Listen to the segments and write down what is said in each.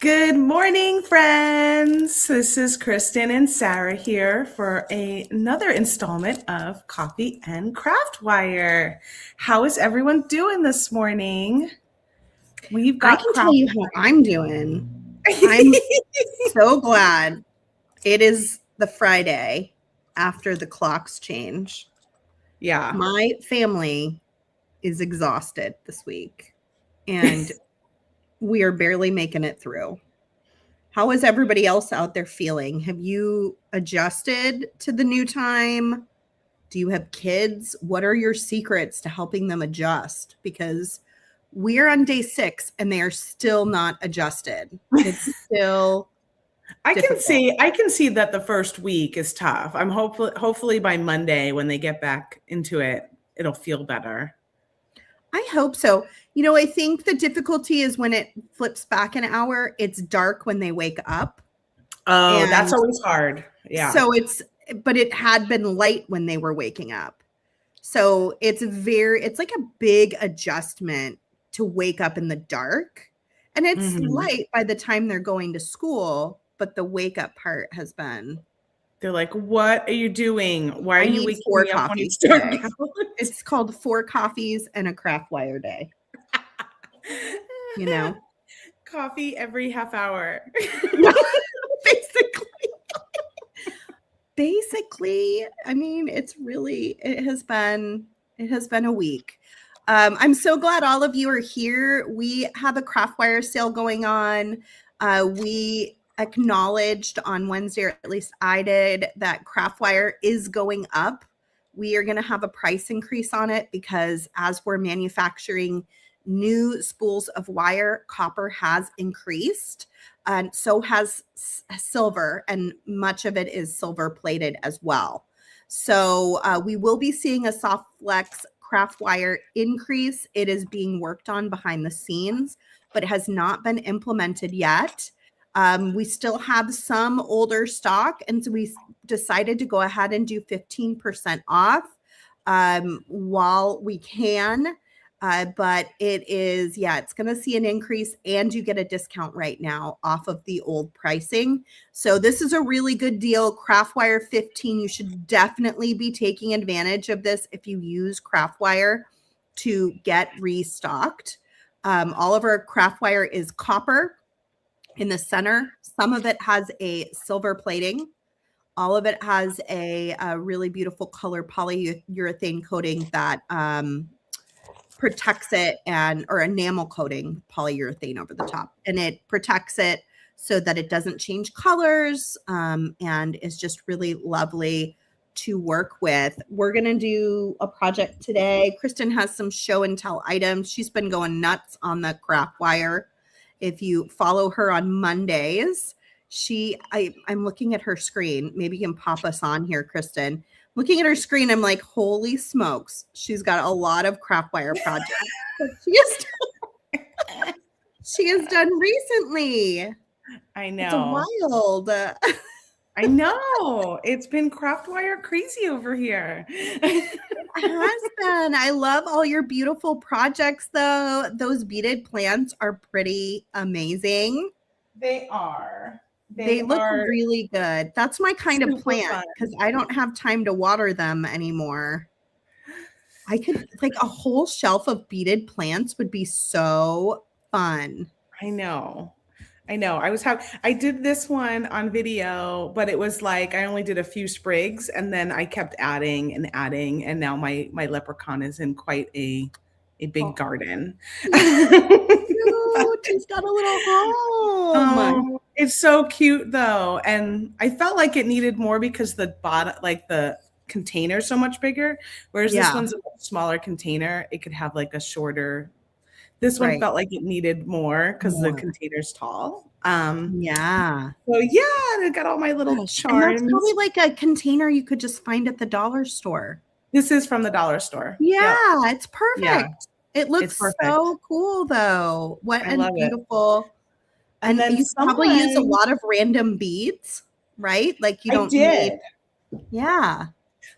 Good morning, friends. This is Kristen and Sara here for another installment of Coffee and Craft Wire. How is everyone doing this morning? We've I got can tell you how I'm doing. I'm so glad it is the Friday after the clocks change. Yeah. My family is exhausted this week, and we are barely making it through. How is everybody else out there feeling? Have you adjusted to the new time? Do you have kids? What are your secrets to helping them adjust? Because we're on day 6 and they are still not adjusted. It's still I difficult. can see that the first week is tough. I'm hopefully by Monday when they get back into it, it'll feel better. I hope so. I think the difficulty is when it flips back an hour, it's dark when they wake up. Oh, that's And always hard. Yeah. so but it had been light when they were waking up. So it's like a big adjustment to wake up in the dark. And it's light by the time they're going to school, but the wake up part has been. They're like, what are you doing? Why are you waking me up when it's dark out? It's called 4 coffees and a craft wire day. Coffee every half hour. Basically, I mean, it has been a week. I'm so glad all of you are here. We have a craft wire sale going on. We acknowledged on Wednesday, or at least I did, that craft wire is going up. We are going to have a price increase on it because as we're manufacturing new spools of wire, copper has increased. And so has silver, and much of it is silver plated as well. So we will be seeing a soft flex craft wire increase. It is being worked on behind the scenes, but has not been implemented yet. We still have some older stock, and so we decided to go ahead and do 15% off while we can. But it's going to see an increase, and you get a discount right now off of the old pricing. So this is a really good deal. Craftwire 15, you should definitely be taking advantage of this if you use Craftwire to get restocked. All of our Craftwire is copper in the center. Some of it has a silver plating. All of it has a really beautiful color polyurethane coating that protects it, or enamel coating polyurethane over the top, and it protects it so that it doesn't change colors, and is just really lovely to work with. We're going to do a project today. Kristen has some show and tell items. She's been going nuts on the craft wire. If you follow her on Mondays, I'm looking at her screen. Maybe you can pop us on here, Kristen. Looking at her screen, I'm like, holy smokes. She's got a lot of craft wire projects she has done recently. I know. It's wild. I know. It's been craft wire crazy over here. It has been. I love all your beautiful projects, though. Those beaded plants are pretty amazing. They are. They look really good. That's my kind of plant because I don't have time to water them anymore. I could, like, a whole shelf of beaded plants would be so fun. I know. I did this one on video, but it was like I only did a few sprigs, and then I kept adding, and now my leprechaun is in quite a big garden. She's got a little home. It's so cute though, and I felt like it needed more because the bottom, like the container, is so much bigger. Whereas this one's a smaller container, it could have like a shorter. This one felt like it needed more because the container's tall. So I got all my little charms. And that's probably like a container you could just find at the dollar store. This is from the dollar store. Yeah, it's perfect. Yeah. It looks so cool though. Beautiful. And then you probably use a lot of random beads, right? Like you don't need. Yeah.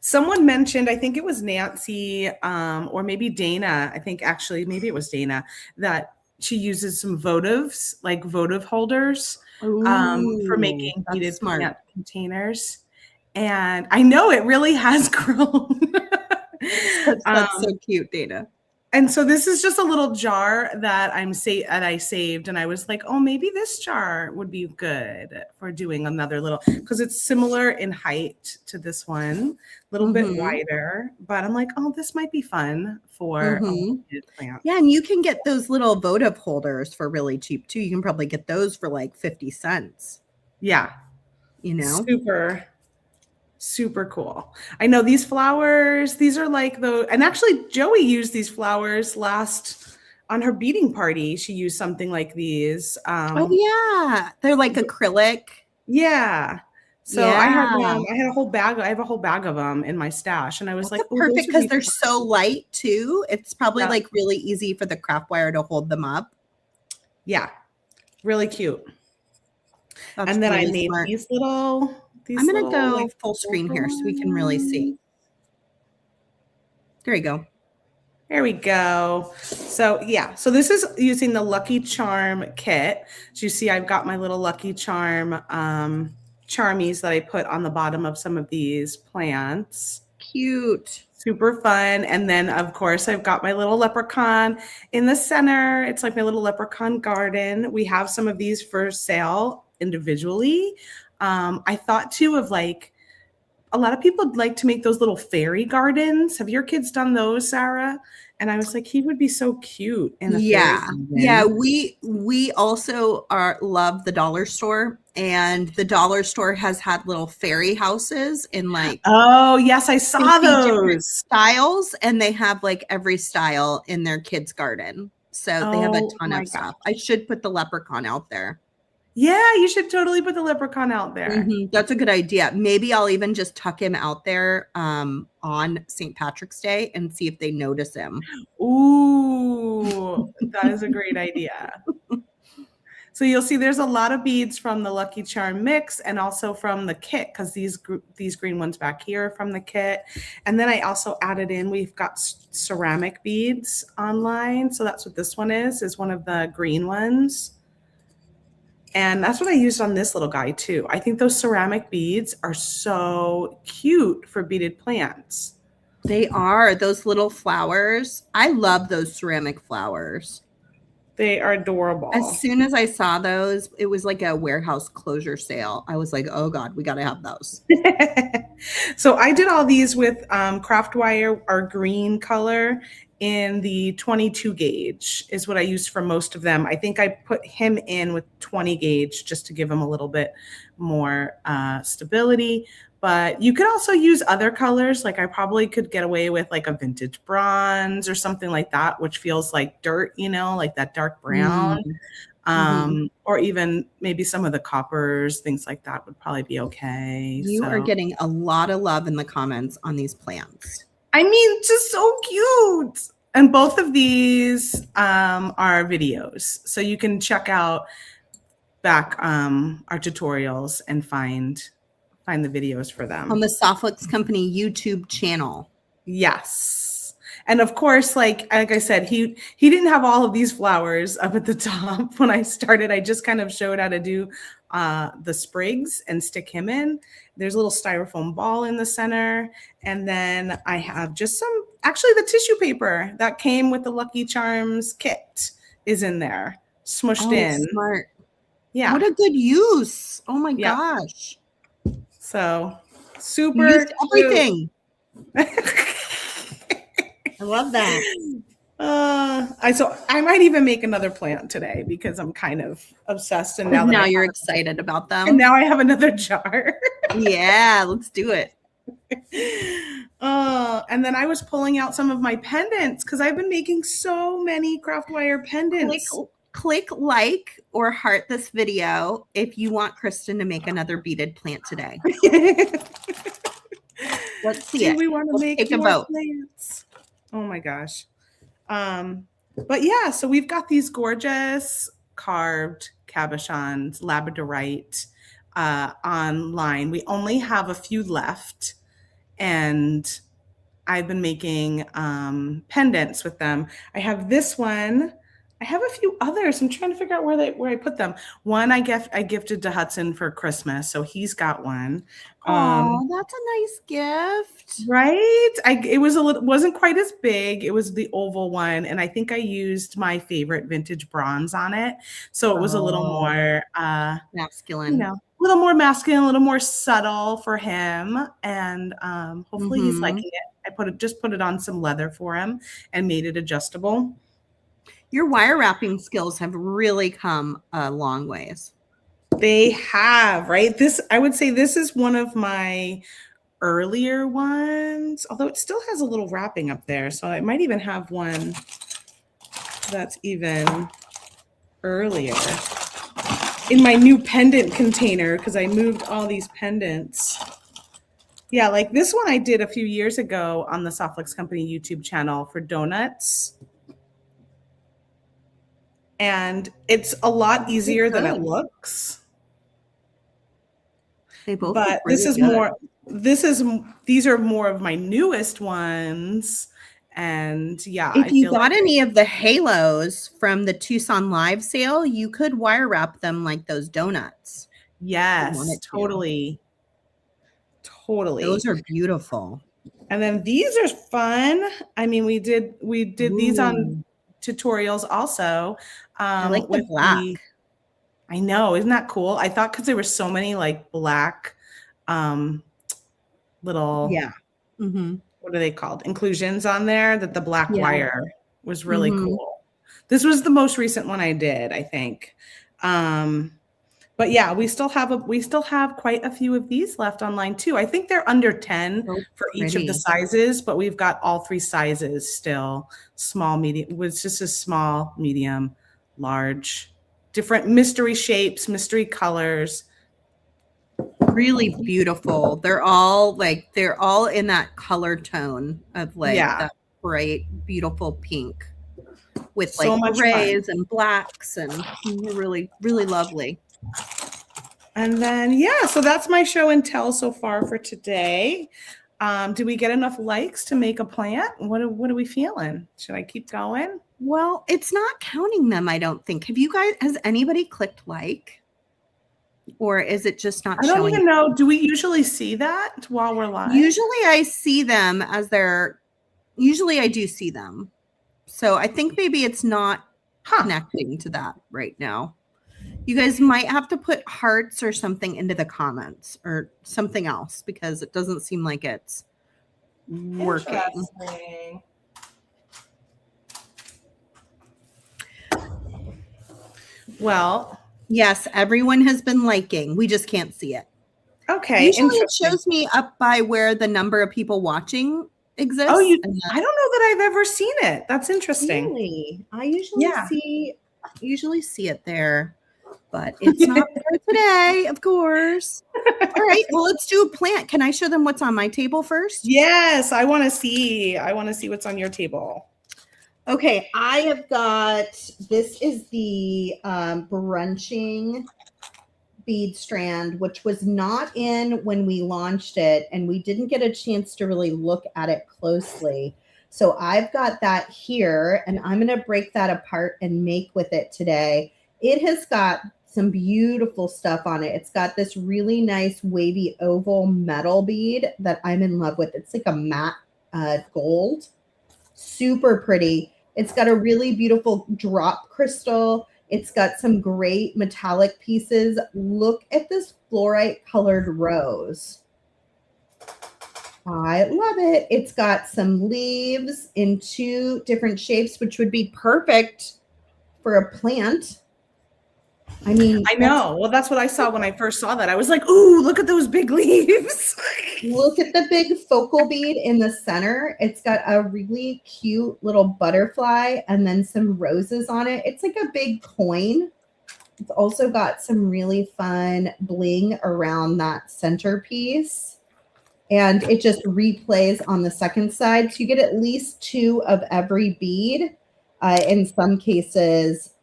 Someone mentioned, I think it was Nancy, or maybe Dana. I think actually maybe it was Dana, that she uses some votives, like votive holders, for Ooh, making that's beaded smart. plant containers. And I know it really has grown. That's so cute, Dana. And so this is just a little jar that I saved, and I was like, oh, maybe this jar would be good for doing another little, because it's similar in height to this one, a little bit wider. But I'm like, oh, this might be fun for a beaded plant. Yeah, and you can get those little votive holders for really cheap too. You can probably get those for like 50 cents. Yeah, You know, super cool. I know these flowers, these are like and actually Joey used these flowers last on her beading party. She used something like these. Oh yeah, they're like acrylic. Yeah. So Yeah. I had a whole bag. I have a whole bag of them in my stash, and I was That's like, oh, perfect because they're so light too. It's probably like really easy for the craft wire to hold them up. Yeah, really cute. That's and then really I made smart. these little. I'm gonna go full screen here so we can really see. There you go. There we go. So yeah, so this is using the Lucky Charm kit. So you see I've got my little Lucky Charm charmies that I put on the bottom of some of these plants. Cute. Super fun. And then of course I've got my little leprechaun in the center. It's like my little leprechaun garden. We have some of these for sale individually. I thought too of like, a lot of people like to make those little fairy gardens. Have your kids done those, Sara? And I was like, he would be so cute in a fairy garden. Yeah, we also love the dollar store, and the dollar store has had little fairy houses in like, oh yes, I saw those styles, and they have like every style in their kids' garden. So they have a ton of stuff. I should put the leprechaun out there. Yeah, you should totally put the leprechaun out there. That's a good idea. Maybe I'll even just tuck him out there on St. Patrick's Day and see if they notice him. Ooh, that is a great idea. So you'll see there's a lot of beads from the Lucky Charm mix and also from the kit, because these green ones back here are from the kit. And then I also added in, we've got ceramic beads online. So that's what this one is one of the green ones. And that's what I used on this little guy too. I think those ceramic beads are so cute for beaded plants. They are, those little flowers. I love those ceramic flowers. They are adorable. As soon as I saw those, it was like a warehouse closure sale. I was like, oh God, we got to have those. So I did all these with craft wire, our green color, in the 22 gauge is what I used for most of them. I think I put him in with 20 gauge just to give him a little bit more stability. But you could also use other colors. Like I probably could get away with like a vintage bronze or something like that, which feels like dirt, you know, like that dark brown. Or even maybe some of the coppers, things like that would probably be okay. You are getting a lot of love in the comments on these plants. I mean, just so cute. And both of these are videos. So you can check out back our tutorials and find the videos for them. On the Softflix Company YouTube channel. Yes. And of course, like I said, he didn't have all of these flowers up at the top when I started. I just kind of showed how to do the sprigs and stick him in. There's a little styrofoam ball in the center. And then I have just actually the tissue paper that came with the Lucky Charms kit is in there, smushed in. Smart. Yeah. What a good use. Oh my gosh. So super everything. I love that. So I might even make another plant today because I'm kind of obsessed. And now you're excited about them. And now I have another jar. Yeah, let's do it. And then I was pulling out some of my pendants because I've been making so many craft wire pendants. Click like or heart this video if you want Kristen to make another beaded plant today. Let's see it. We want to make a vote. Plants. Oh my gosh. But yeah, so we've got these gorgeous carved cabochons, labradorite online. We only have a few left, and I've been making pendants with them. I have this one I have a few others. I'm trying to figure out where I put them. One I gifted to Hudson for Christmas, so he's got one. Oh, that's a nice gift. Right? It was wasn't quite as big. It was the oval one, and I think I used my favorite vintage bronze on it. So it was a little more masculine. A little more masculine, a little more subtle for him. And hopefully he's liking it. I just put it on some leather for him and made it adjustable. Your wire wrapping skills have really come a long ways. They have, right? I would say this is one of my earlier ones, although it still has a little wrapping up there. So I might even have one that's even earlier in my new pendant container, because I moved all these pendants. Yeah, like this one I did a few years ago on the Softflex Company YouTube channel for donuts. And it's a lot easier than it looks. They both but this is good. These are more of my newest ones. And yeah, if you got any of the halos from the Tucson live sale, you could wire wrap them like those donuts. Yes, totally. Those are beautiful. And then these are fun. I mean, we did these on tutorials also. I like the black. I know, isn't that cool? I thought because there were so many like black little what are they called? Inclusions on there, that the black wire was really cool. This was the most recent one I did, I think. But yeah, we still have quite a few of these left online too. I think they're under 10 for each of the sizes, but we've got all 3 sizes still. Small, medium, it's just a small, medium, large, different mystery shapes, mystery colors. Really beautiful. They're all in that color tone of like that bright, beautiful pink with so like grays and blacks, and really, really lovely. And then, so that's my show and tell so far for today. Did we get enough likes to make a plant? What are we feeling? Should I keep going? Well, it's not counting them, I don't think. Has anybody clicked like? Or is it just not showing? I don't even know. Do we usually see that while we're live? Usually I see them usually I do see them. So I think maybe it's not connecting to that right now. You guys might have to put hearts or something into the comments or something else, because it doesn't seem like it's working. Well, yes, everyone has been liking. We just can't see it. Okay. Usually it shows me up by where the number of people watching exists. Oh, I don't know that I've ever seen it. That's interesting. Really? I usually see it there, but it's not there today, of course. All right. Well, let's do a plant. Can I show them what's on my table first? Yes, I want to see what's on your table. Okay, I have got, this is the brunching bead strand, which was not in when we launched it, and we didn't get a chance to really look at it closely. So I've got that here, and I'm going to break that apart and make with it today. It has got some beautiful stuff on it. It's got this really nice wavy oval metal bead that I'm in love with. It's like a matte gold, super pretty. It's got a really beautiful drop crystal. It's got some great metallic pieces. Look at this fluorite colored rose. I love it. It's got some leaves in 2 different shapes, which would be perfect for a plant. I mean, I know. Well, that's what I saw when I first saw that. I was like, ooh, look at those big leaves. Look at the big focal bead in the center. It's got a really cute little butterfly and then some roses on it. It's like a big coin. It's also got some really fun bling around that centerpiece. And it just replays on the second side. So you get at least 2 of every bead. In some cases,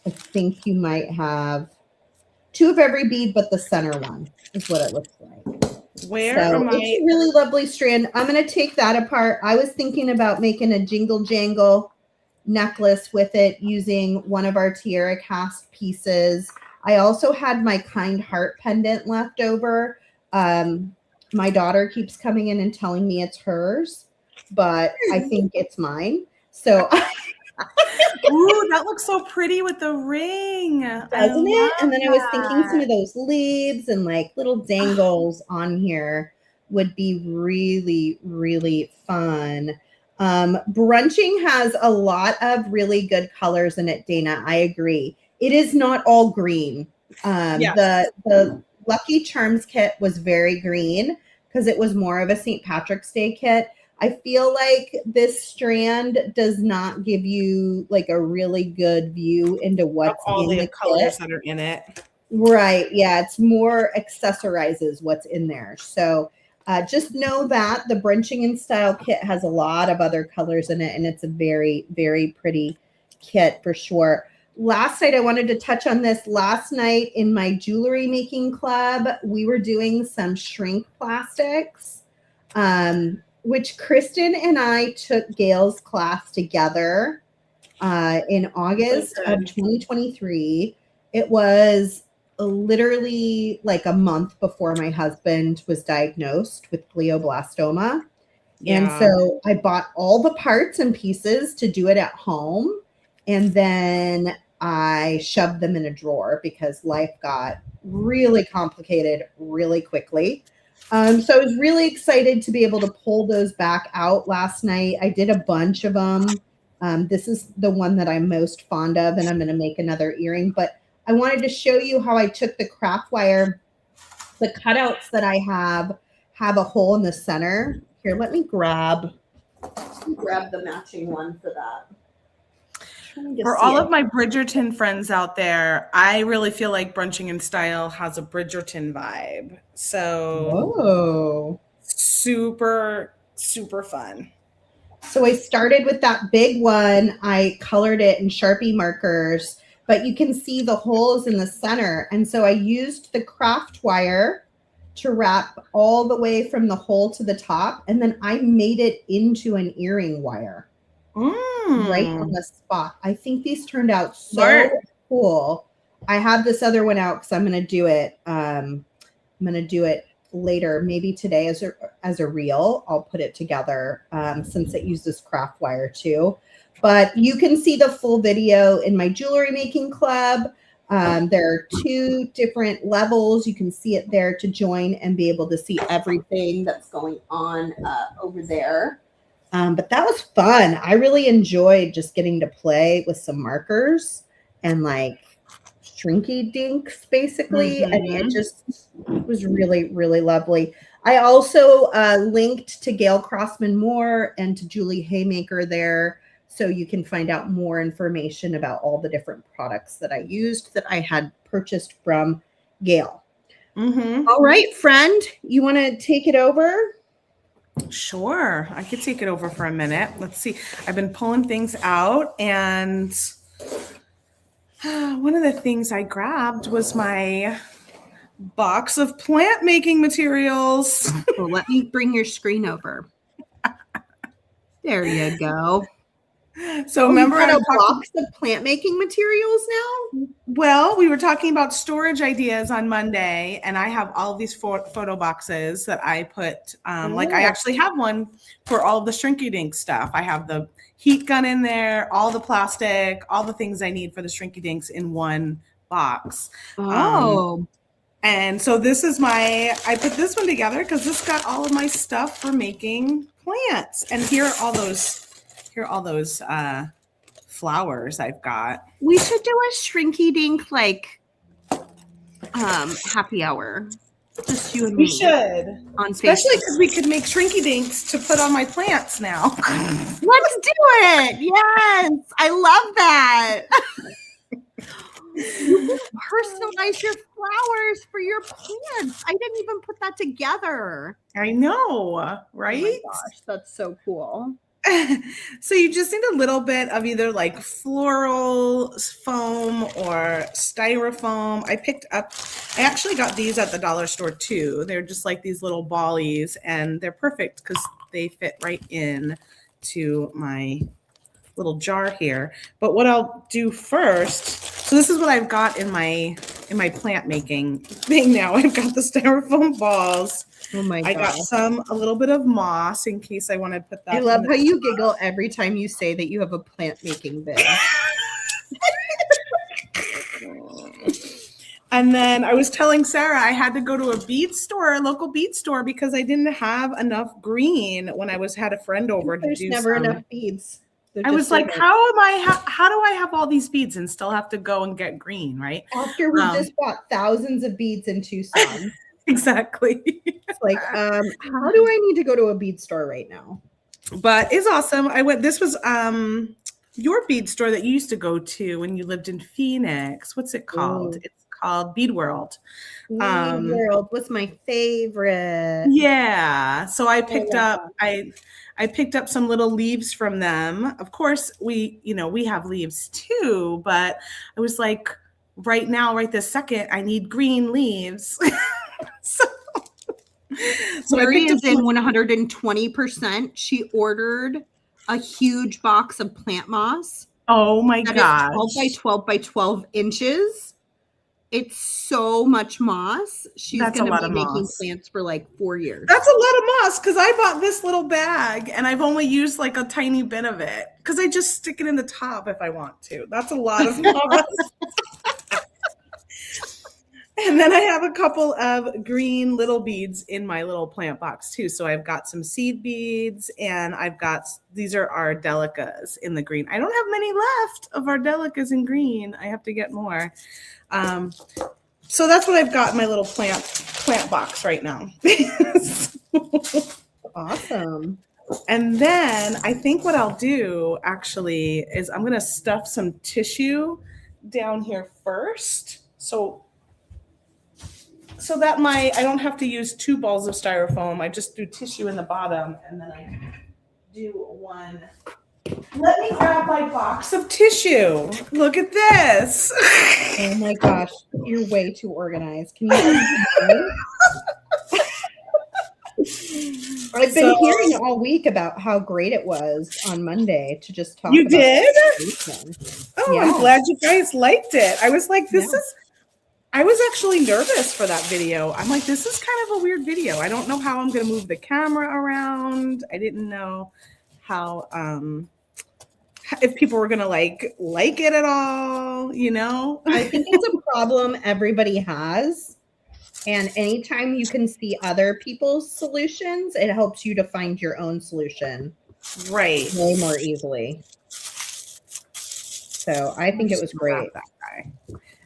I think you might have 2 of every bead, but the center one is what it looks like. It's a really lovely strand. I'm going to take that apart. I was thinking about making a jingle jangle necklace with it using one of our tiara cast pieces. I also had my kind heart pendant left over. My daughter keeps coming in and telling me it's hers, but I think it's mine. So Ooh, that looks so pretty with the ring. doesn't it? And then I was thinking some of those leaves and like little dangles on here would be really, really fun. Brunching has a lot of really good colors in it, Dana. I agree. It is not all green. Yes. The Lucky Charms kit was very green because it was more of a St. Patrick's Day kit. I feel like this strand does not give you like a really good view into what's all in the the colors kit. that are in it. Right. Yeah. It's more accessorizes what's in there. So just know that the Brunching in Style kit has a lot of other colors in it, and it's a very, very pretty kit for sure. Last night, I wanted to touch on this. Last night in my jewelry making club, we were doing some shrink plastics, which Kristen and I took Gail's class together in August of 2023. It was literally like a month before my husband was diagnosed with glioblastoma. Yeah. And so I bought all the parts and pieces to do it at home. And then I shoved them in a drawer because life got really complicated really quickly. So I was really excited to be able to pull those back out last night. I did a bunch of them. This is the one that I'm most fond of, and I'm going to make another earring. But I wanted to show you how I took the craft wire. The cutouts that I have a hole in the center. Here, let me grab the matching one for that. For all of my Bridgerton friends out there, I really feel like Brunching in Style has a Bridgerton vibe. So super, super fun. So I started with that big one. I colored it in Sharpie markers, but you can see the holes in the center. And so I used the craft wire to wrap all the way from the hole to the top. And then I made it into an earring wire right on the spot. I think these turned out so cool. I have this other one out because I'm going to do it. I'm going to do it later, maybe today as a reel. I'll put it together since it uses craft wire too. But you can see the full video in my jewelry making club. There are 2 different levels. You can see it there to join and be able to see everything that's going on over there. But that was fun. I really enjoyed just getting to play with some markers and like shrinky dinks basically. And it just was really, really lovely. I also linked to Gail Crossman Moore and to Julie Haymaker there, so you can find out more information about all the different products that I used that I had purchased from Gail. All right, friend, you want to take it over? Sure, I could take it over for a minute. Let's see. I've been pulling things out, and one of the things I grabbed was my box of plant making materials. Well, let me bring your screen over. There you go. So remember, you got a box of plant making materials now? Well, we were talking about storage ideas on Monday, and I have all of these photo boxes that I put. Like I actually have one for all of the Shrinky Dink stuff. I have the heat gun in there, all the plastic, all the things I need for the Shrinky Dinks in one box. And so this is I put this one together because this got all of my stuff for making plants. And here are all those flowers I've got. We should do a Shrinky Dink like happy hour. Just you and me. We should. Especially because we could make Shrinky Dinks to put on my plants now. Let's do it. Yes. I love that. You can personalize your flowers for your plants. I didn't even put that together. I know, right? Oh my gosh, that's so cool. So you just need a little bit of either like floral foam or styrofoam. I actually got these at the dollar store too. They're just like these little ballies, and they're perfect because they fit right in to my little jar here. But what I'll do first, so this is what I've got in my plant making thing now. I've got the styrofoam balls. Oh my god. I got a little bit of moss in case I want to put that. I love how you giggle every time you say that you have a plant making bin. And then I was telling Sarah I had to go to a bead store, a local bead store, because I didn't have enough green when I had a friend over to do. There's never enough beads. I was like, how do I have all these beads and still have to go and get green, right? After we just bought thousands of beads in Tucson. Exactly. It's like, how do I need to go to a bead store right now? But it's awesome. This was your bead store that you used to go to when you lived in Phoenix. What's it called? Ooh. It's called Bead World. Bead World was my favorite. Yeah. So I picked up I picked up some little leaves from them. Of course, we have leaves too, but I was like, right now, right this second, I need green leaves. so Mary is in 120%. She ordered a huge box of plant moss. Oh my gosh. 12 by 12 by 12 inches. It's so much moss. She's going to be making plants for like 4 years. That's a lot of moss because I bought this little bag and I've only used like a tiny bit of it because I just stick it in the top if I want to. That's a lot of moss. And then I have a couple of green little beads in my little plant box too. So I've got some seed beads and these are our delicas in the green. I don't have many left of our delicas in green. I have to get more. So that's what I've got in my little plant box right now. Awesome. And then I think what I'll do actually is I'm going to stuff some tissue down here first. So that I don't have to use 2 balls of styrofoam. I just do tissue in the bottom and then I do one. Let me grab my box of tissue. Look at this. Oh my gosh, you're way too organized. Can you? I've been hearing all week about how great it was on Monday to just talk. You did? Oh, yeah. I'm glad you guys liked it. I was like, I was actually nervous for that video. I'm like, this is kind of a weird video. I don't know how I'm going to move the camera around. I didn't know how, if people were going to like it at all, I think it's a problem everybody has. And anytime you can see other people's solutions, it helps you to find your own solution. Right. Way more easily. So I think it was great. That guy.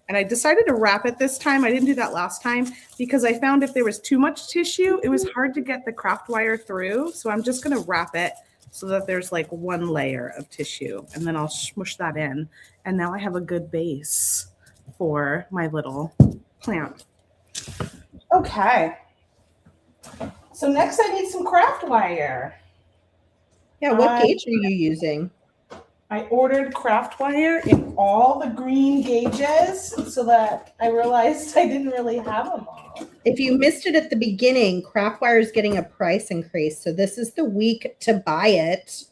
And I decided to wrap it this time. I didn't do that last time because I found if there was too much tissue, it was hard to get the craft wire through. So I'm just going to wrap it so that there's like one layer of tissue and then I'll smush that in. And now I have a good base for my little plant. Okay. So next I need some craft wire. Yeah, what gauge are you using? I ordered craft wire in all the green gauges so that I realized I didn't really have them all. If you missed it at the beginning, craft wire is getting a price increase. So this is the week to buy it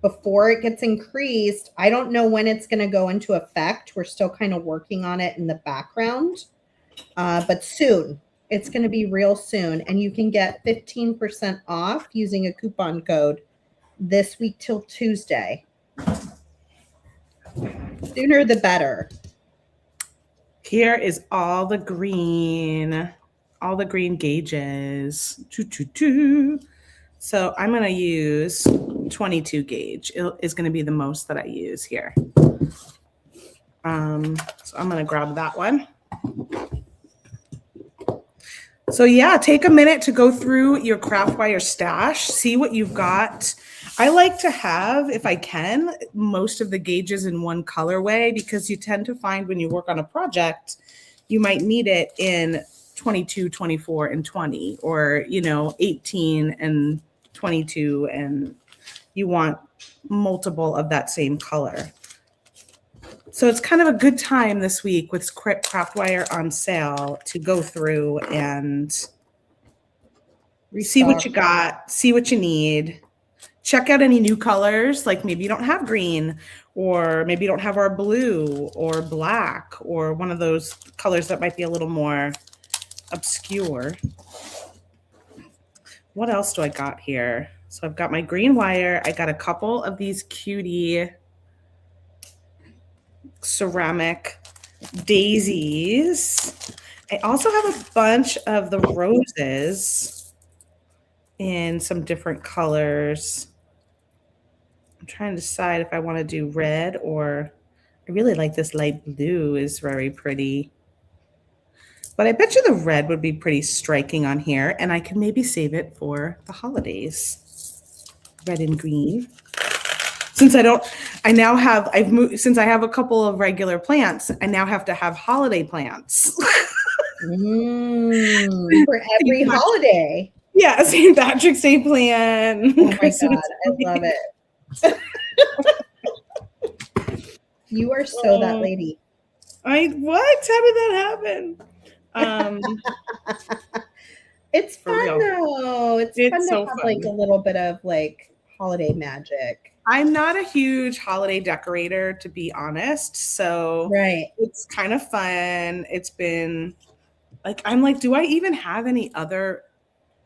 before it gets increased. I don't know when it's going to go into effect. We're still kind of working on it in the background, but soon. It's going to be real soon. And you can get 15% off using a coupon code this week till Tuesday. Sooner the better. Here is all the green gauges. So I'm going to use 22 gauge. It is going to be the most that I use here. So I'm going to grab that one. So yeah, take a minute to go through your craft wire stash, see what you've got. I like to have, if I can, most of the gauges in one colorway because you tend to find when you work on a project, you might need it in 22, 24, and 20, or, 18 and 22, and you want multiple of that same color. So it's kind of a good time this week with craft wire on sale to go through and see what you got, see what you need. check out any new colors. Like maybe you don't have green, or maybe you don't have our blue or black, or one of those colors that might be a little more obscure. What else do I got here? So I've got my green wire. I got a couple of these cutie ceramic daisies. I also have a bunch of the roses in some different colors. I'm trying to decide if I want to do red, or I really like this light blue, is very pretty. But I bet you the red would be pretty striking on here, and I can maybe save it for the holidays. Red and green. Since I've moved, since I have a couple of regular plants, I now have to have holiday plants. For every holiday. Yeah, St. Patrick's Day plant. Oh my God, I love it. You are so that lady. What? How did that happen? It's fun though. It's fun to have like a little bit of like holiday magic. I'm not a huge holiday decorator, to be honest. So it's kind of fun. It's been like, I'm like, do I even have any other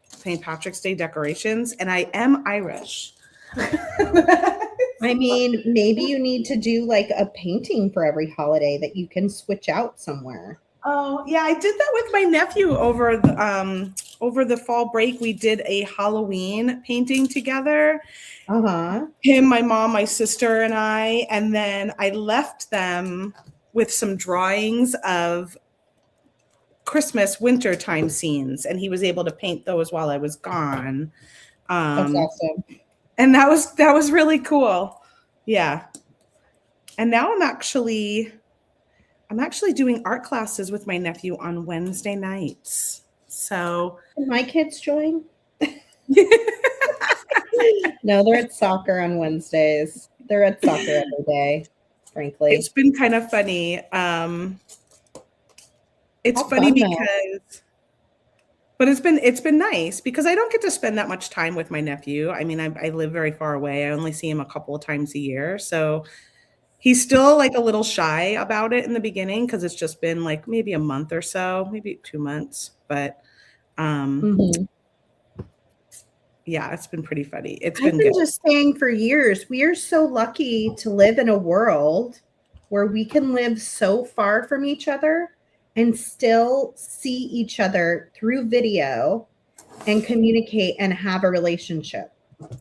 St. Patrick's Day decorations? And I am Irish. I mean, maybe you need to do like a painting for every holiday that you can switch out somewhere. Oh, yeah, I did that with my nephew over the fall break. We did a Halloween painting together. Him, my mom, my sister, and I. And then I left them with some drawings of Christmas wintertime scenes, and he was able to paint those while I was gone. That's awesome. And that was really cool. Yeah. And now I'm actually doing art classes with my nephew on Wednesday nights. So can my kids join? No, they're at soccer on Wednesdays. They're at soccer every day, frankly. It's been kind of funny. It's funny because, but it's been nice because I don't get to spend that much time with my nephew. I mean, I live very far away. I only see him a couple of times a year. So he's still like a little shy about it in the beginning because it's just been like maybe a month or so, maybe 2 months. But yeah, it's been pretty funny. I've been just saying for years, we are so lucky to live in a world where we can live so far from each other and still see each other through video and communicate and have a relationship.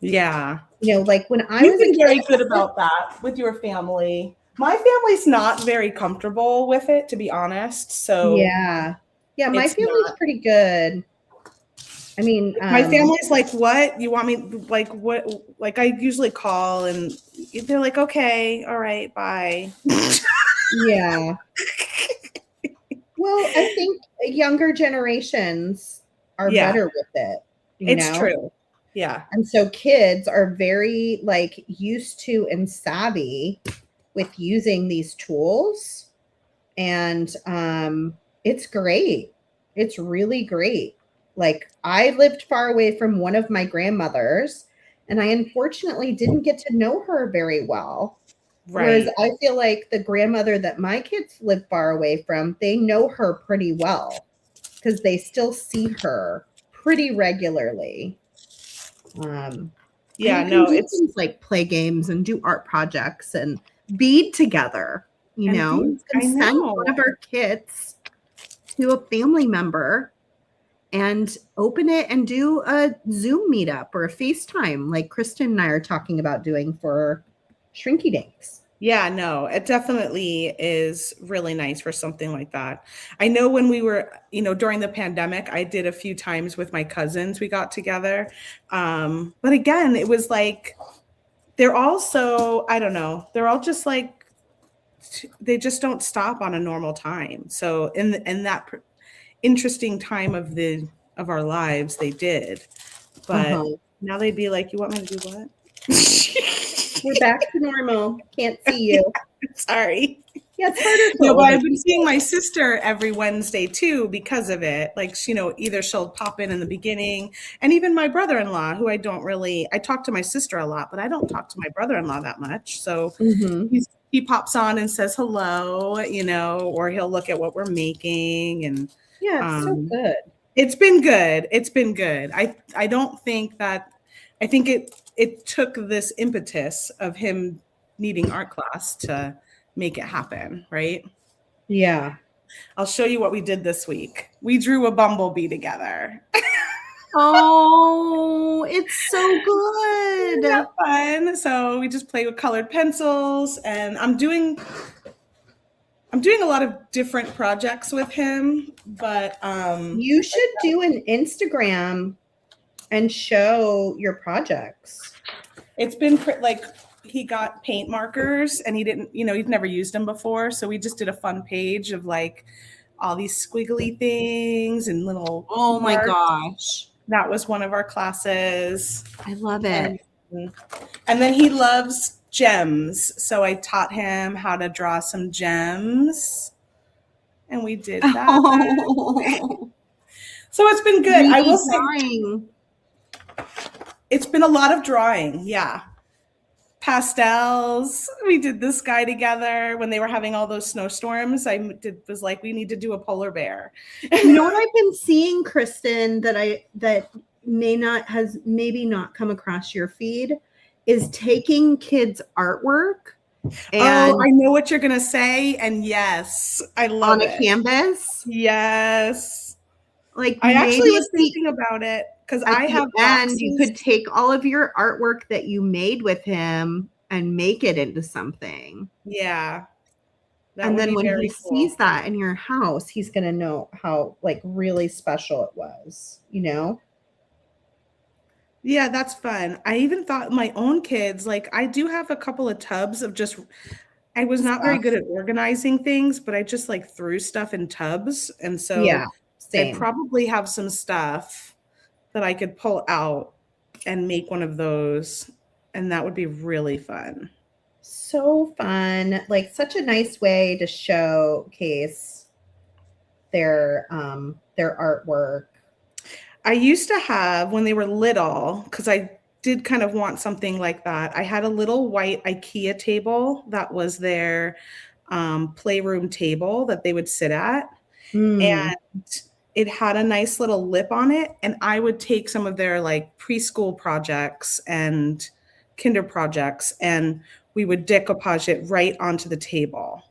Yeah. You know, like when I was very good about that with your family. My family's not very comfortable with it, to be honest. So yeah, my family's pretty good. I mean, my family's like, what? You want me, like, what? Like, I usually call and they're like, okay, all right, bye. Yeah. Well, I think younger generations are better with it. It's true. Yeah. And so kids are very like used to and savvy with using these tools. And it's great. It's really great. Like I lived far away from one of my grandmothers and I unfortunately didn't get to know her very well. Whereas I feel like the grandmother that my kids live far away from, they know her pretty well because they still see her pretty regularly. It's like play games and do art projects and bead together. You know, send one of our kits to a family member and open it and do a Zoom meetup or a FaceTime like Kristen and I are talking about doing for Shrinky Dinks. Yeah, no, it definitely is really nice for something like that. I know when we were, during the pandemic, I did a few times with my cousins, we got together. But again, it was like, they're all so, I don't know, they're all just like, they just don't stop on a normal time. So in that interesting time of our lives, they did. But now they'd be like, you want me to do what? We're back to normal. Can't see you. Sorry. Yeah, it's harder for No, but older I've been seeing people. my sister every Wednesday too because of it. Like, either she'll pop in the beginning, and even my brother-in-law, who I talk to my sister a lot, but I don't talk to my brother-in-law that much. So he pops on and says hello, or he'll look at what we're making, and Yeah, it's so good. it's been good. It's been good. I don't think that I think it took this impetus of him needing art class to make it happen, right? Yeah. I'll show you what we did this week. We drew a bumblebee together. Oh, it's so good. Isn't that fun? So we just play with colored pencils, and I'm doing a lot of different projects with him, but You should do an Instagram and show your projects. it's been like he got paint markers and he didn't, he'd never used them before. So we just did a fun page of like all these squiggly things and little. Oh my marks. gosh. That was one of our classes. I love it. And then he loves gems. So I taught him how to draw some gems. And we did that. Oh. So it's been good. I will say it's been a lot of drawing. Yeah. Pastels. We did this guy together when they were having all those snowstorms. Was like, we need to do a polar bear. You know what I've been seeing, Kristen, that maybe not come across your feed is taking kids' artwork. And I know what you're gonna say, and yes, I love it. On a canvas. Yes. Like I actually was thinking about it because I have and you could take all of your artwork that you made with him and make it into something. Yeah. And then when he sees that in your house, he's gonna know how like really special it was, Yeah, that's fun. I even thought my own kids, like I do have a couple of tubs of I was not very good at organizing things, but I just like threw stuff in tubs. And so yeah, same. I probably have some stuff that I could pull out and make one of those. And that would be really fun. So fun. Like such a nice way to showcase their artwork. I used to have, when they were little, because I did kind of want something like that, I had a little white IKEA table that was their playroom table that they would sit at. And it had a nice little lip on it. And I would take some of their like preschool projects and kinder projects, and we would decoupage it right onto the table.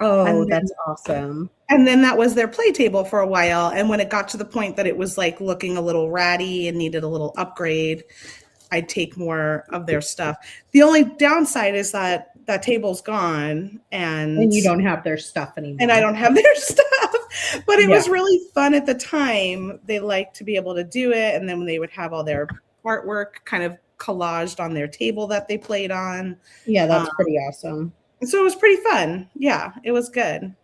Oh, that's awesome. And then that was their play table for a while. And when it got to the point that it was like looking a little ratty and needed a little upgrade, I'd take more of their stuff. The only downside is that that table's gone and you don't have their stuff anymore. And I don't have their stuff. But it was really fun at the time. They liked to be able to do it. And then they would have all their artwork kind of collaged on their table that they played on. Yeah, that's pretty awesome. So it was pretty fun. Yeah, it was good.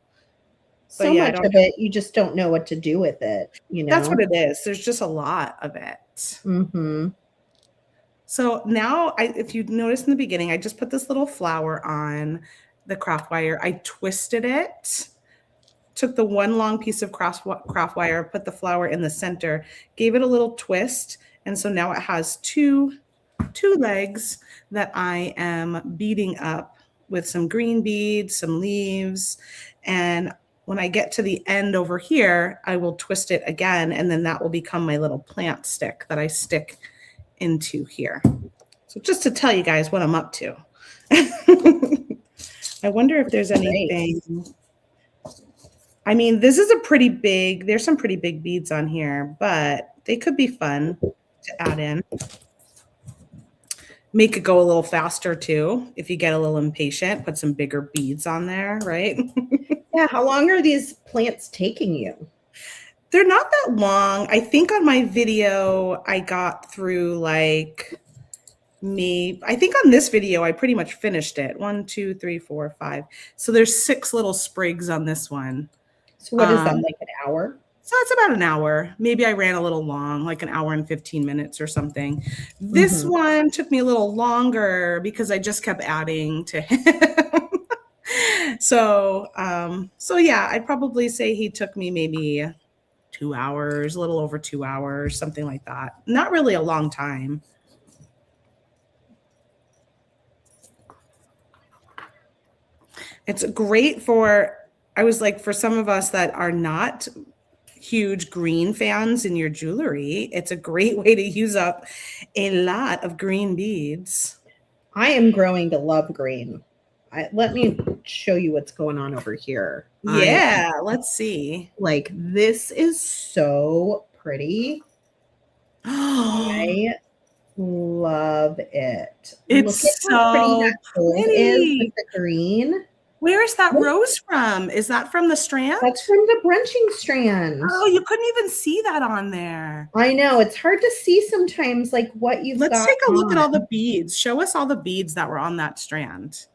So much of it, you just don't know what to do with it. That's what it is. There's just a lot of it. So now, if you notice in the beginning, I just put this little flower on the craft wire. I twisted it, took the one long piece of craft wire, put the flower in the center, gave it a little twist. And so now it has two legs that I am beading up with some green beads, some leaves. And when I get to the end over here, I will twist it again. And then that will become my little plant stick that I stick into here. So just to tell you guys what I'm up to. I wonder if there's anything. I mean, this is there's some pretty big beads on here, but they could be fun to add in. Make it go a little faster too. If you get a little impatient, put some bigger beads on there, right? Yeah. How long are these plants taking you? They're not that long. I think on my video, I got through like I think on this video, I pretty much finished it. 1, 2, 3, 4, 5. So there's 6 little sprigs on this one. So what is that, like an hour? So it's about an hour. Maybe I ran a little long, like an hour and 15 minutes or something. This one took me a little longer because I just kept adding to him. So yeah, I'd probably say he took me maybe 2 hours, a little over 2 hours, something like that. Not really a long time. It's great for, I was like, for some of us that are not huge green fans in your jewelry, it's a great way to use up a lot of green beads. I am growing to love green. Let me show you what's going on over here. Yeah, let's see. Like, this is so pretty. I love it. It's Look at how pretty so that gold is with the green. Where is that rose from? Is that from the strand? That's from the brunching strand. Oh, you couldn't even see that on there. I know. It's hard to see sometimes, like, what you've got. Let's take a look at all the beads. Show us all the beads that were on that strand.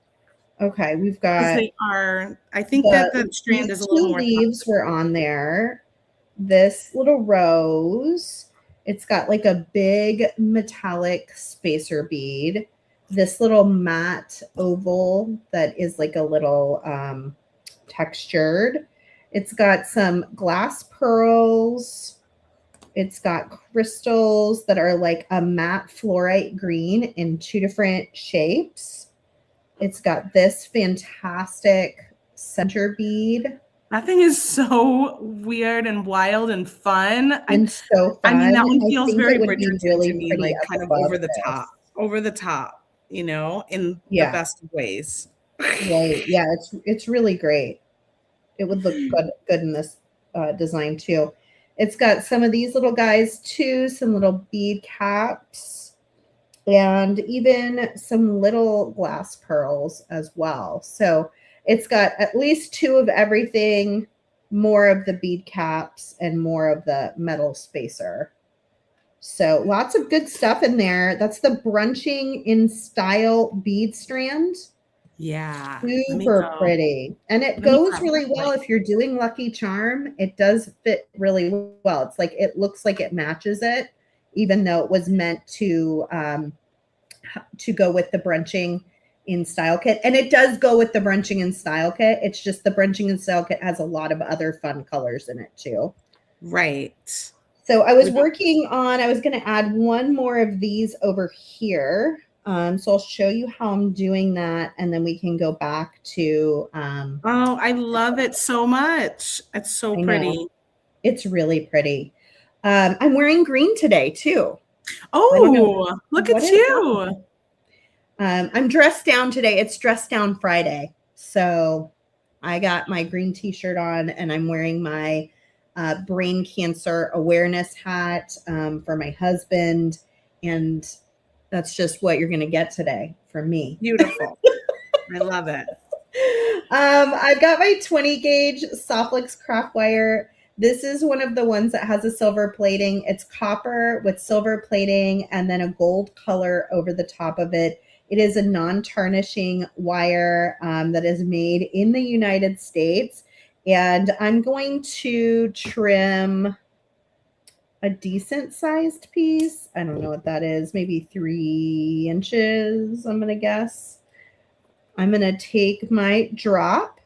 Okay, we've got. They are. I think that the strand is a little more. Leaves were on there. This little rose. It's got like a big metallic spacer bead. This little matte oval that is like a little textured. It's got some glass pearls. It's got crystals that are like a matte fluorite green in 2 different shapes. It's got this fantastic center bead. That thing is so weird and wild and fun. And so fun. I mean, that one feels very Bridgerton really to me, like kind of over the top, you know, in the best of ways. Right. Yeah, it's really great. It would look good in this design too. It's got some of these little guys too, some little bead caps, and even some little glass pearls as well. So it's got at least 2 of everything, more of the bead caps and more of the metal spacer. So lots of good stuff in there. That's the Brunching in Style bead strand. Yeah. Super pretty. And it goes really well if you're doing Lucky Charm. It does fit really well. It's like, it looks like it matches it, even though it was meant to go with the Brunching in Style kit. And it does go with the Brunching in Style kit. It's just the Brunching in Style kit has a lot of other fun colors in it too. Right. So I was working on, I was going to add one more of these over here. So I'll show you how I'm doing that, and then we can go back to. Oh, I love it so much. It's so pretty. It's really pretty. I'm wearing green today too. Oh, look at you. I'm dressed down today. It's Dress Down Friday. So I got my green t-shirt on, and I'm wearing my brain cancer awareness hat for my husband. And that's just what you're going to get today from me. Beautiful. I love it. I've got my 20 gauge Softflix craft wire. This is one of the ones that has a silver plating. It's copper with silver plating and then a gold color over the top of it. It is a non-tarnishing wire that is made in the United States. And I'm going to trim a decent sized piece. I don't know what that is. Maybe 3 inches, I'm going to guess. I'm going to take my drop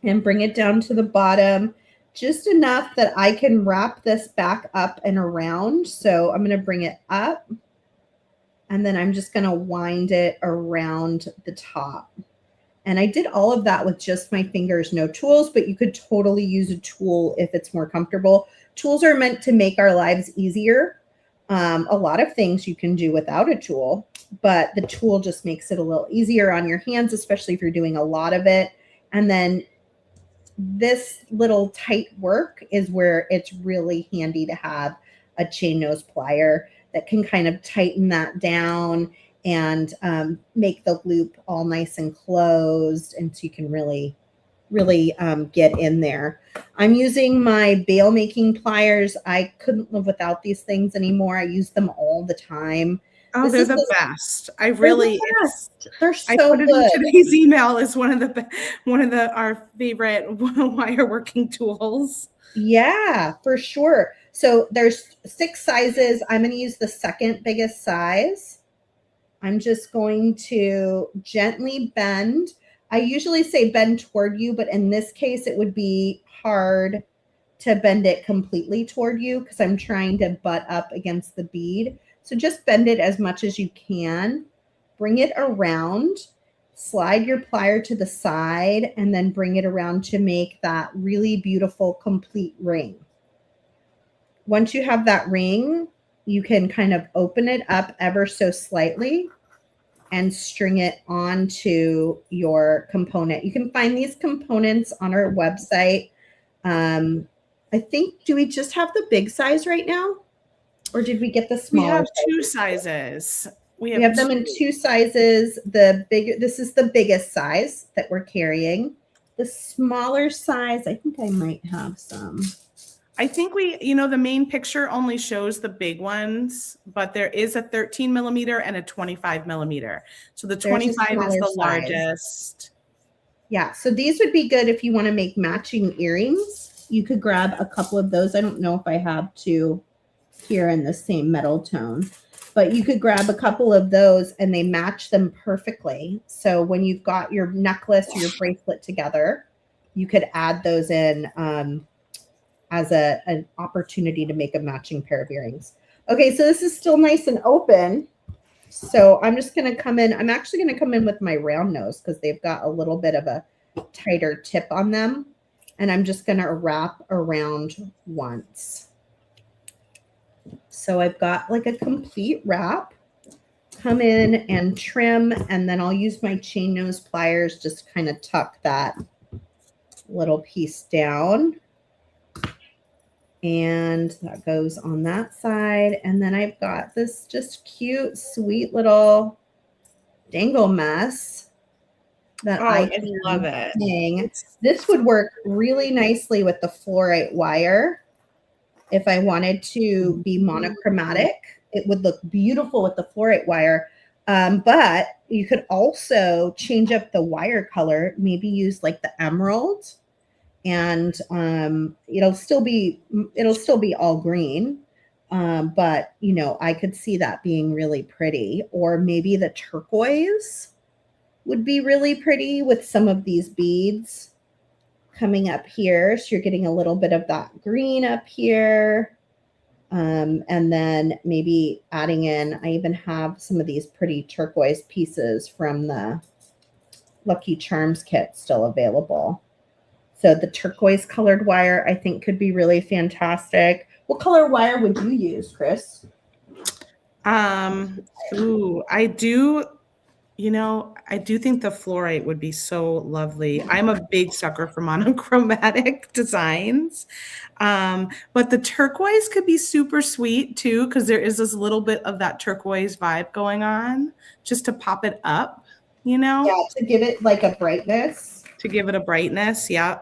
and bring it down to the bottom just enough that I can wrap this back up and around. So I'm going to bring it up, and then I'm just going to wind it around the top. And I did all of that with just my fingers, no tools, but you could totally use a tool if it's more comfortable. Tools are meant to make our lives easier. A lot of things you can do without a tool, but the tool just makes it a little easier on your hands, especially if you're doing a lot of it. And then this little tight work is where it's really handy to have a chain nose plier that can kind of tighten that down and make the loop all nice and closed. And so you can really get in there. I'm using my bail making pliers. I couldn't live without these things anymore. I use them all the time. Oh, they're the best. I really, they're so I put it good. in today's email as one of our favorite wire working tools. Yeah, for sure. So there's 6 sizes. I'm going to use the second biggest size. I'm just going to gently bend. I usually say bend toward you, but in this case, it would be hard to bend it completely toward you because I'm trying to butt up against the bead. So just bend it as much as you can. Bring it around, slide your plier to the side, and then bring it around to make that really beautiful complete ring. Once you have that ring, you can kind of open it up ever so slightly and string it onto your component. You can find these components on our website. I think, do we just have the big size right now? Or did we get the smaller? We have two sizes. We have them in two sizes. This is the biggest size that we're carrying. The smaller size, I think I might have some. I think the main picture only shows the big ones, but there is a 13 millimeter and a 25 millimeter. So the 25 is the largest. Yeah, so these would be good if you want to make matching earrings. You could grab a couple of those. I don't know if I have two here in the same metal tone, but you could grab a couple of those and they match them perfectly. So when you've got your necklace or your bracelet together, you could add those in as an opportunity to make a matching pair of earrings. Okay, so this is still nice and open. So I'm just going to come in. I'm actually going to come in with my round nose because they've got a little bit of a tighter tip on them. And I'm just going to wrap around once. So I've got like a complete wrap. Come in and trim, and then I'll use my chain nose pliers, just kind of tuck that little piece down. And that goes on that side. And then I've got this just cute, sweet little dangle mess that I love it. This would work really nicely with the fluorite wire. If I wanted to be monochromatic, it would look beautiful with the fluorite wire. But you could also change up the wire color, maybe use like the emerald, and it'll still be all green. But I could see that being really pretty. Or maybe the turquoise would be really pretty with some of these beads coming up here. So you're getting a little bit of that green up here. And then maybe adding in, I even have some of these pretty turquoise pieces from the Lucky Charms kit still available. So the turquoise colored wire, I think, could be really fantastic. What color wire would you use, Chris? I do think the fluorite would be so lovely. I'm a big sucker for monochromatic designs. But the turquoise could be super sweet too, because there is this little bit of that turquoise vibe going on, just to pop it up, Yeah, to give it like a brightness. To give it a brightness, yeah.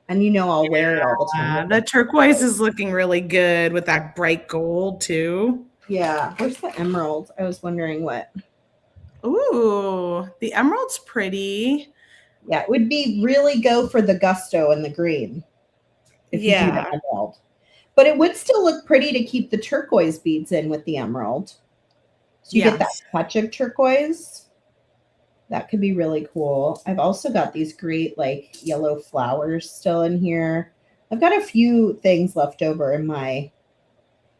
And I'll wear it all the time. The turquoise is looking really good with that bright gold too. Yeah. Where's the emerald? I was wondering what. Ooh, the emerald's pretty. Yeah, it would be really go for the gusto and the green. If you do the emerald. But it would still look pretty to keep the turquoise beads in with the emerald. So you get that touch of turquoise. That could be really cool. I've also got these great like yellow flowers still in here. I've got a few things left over in my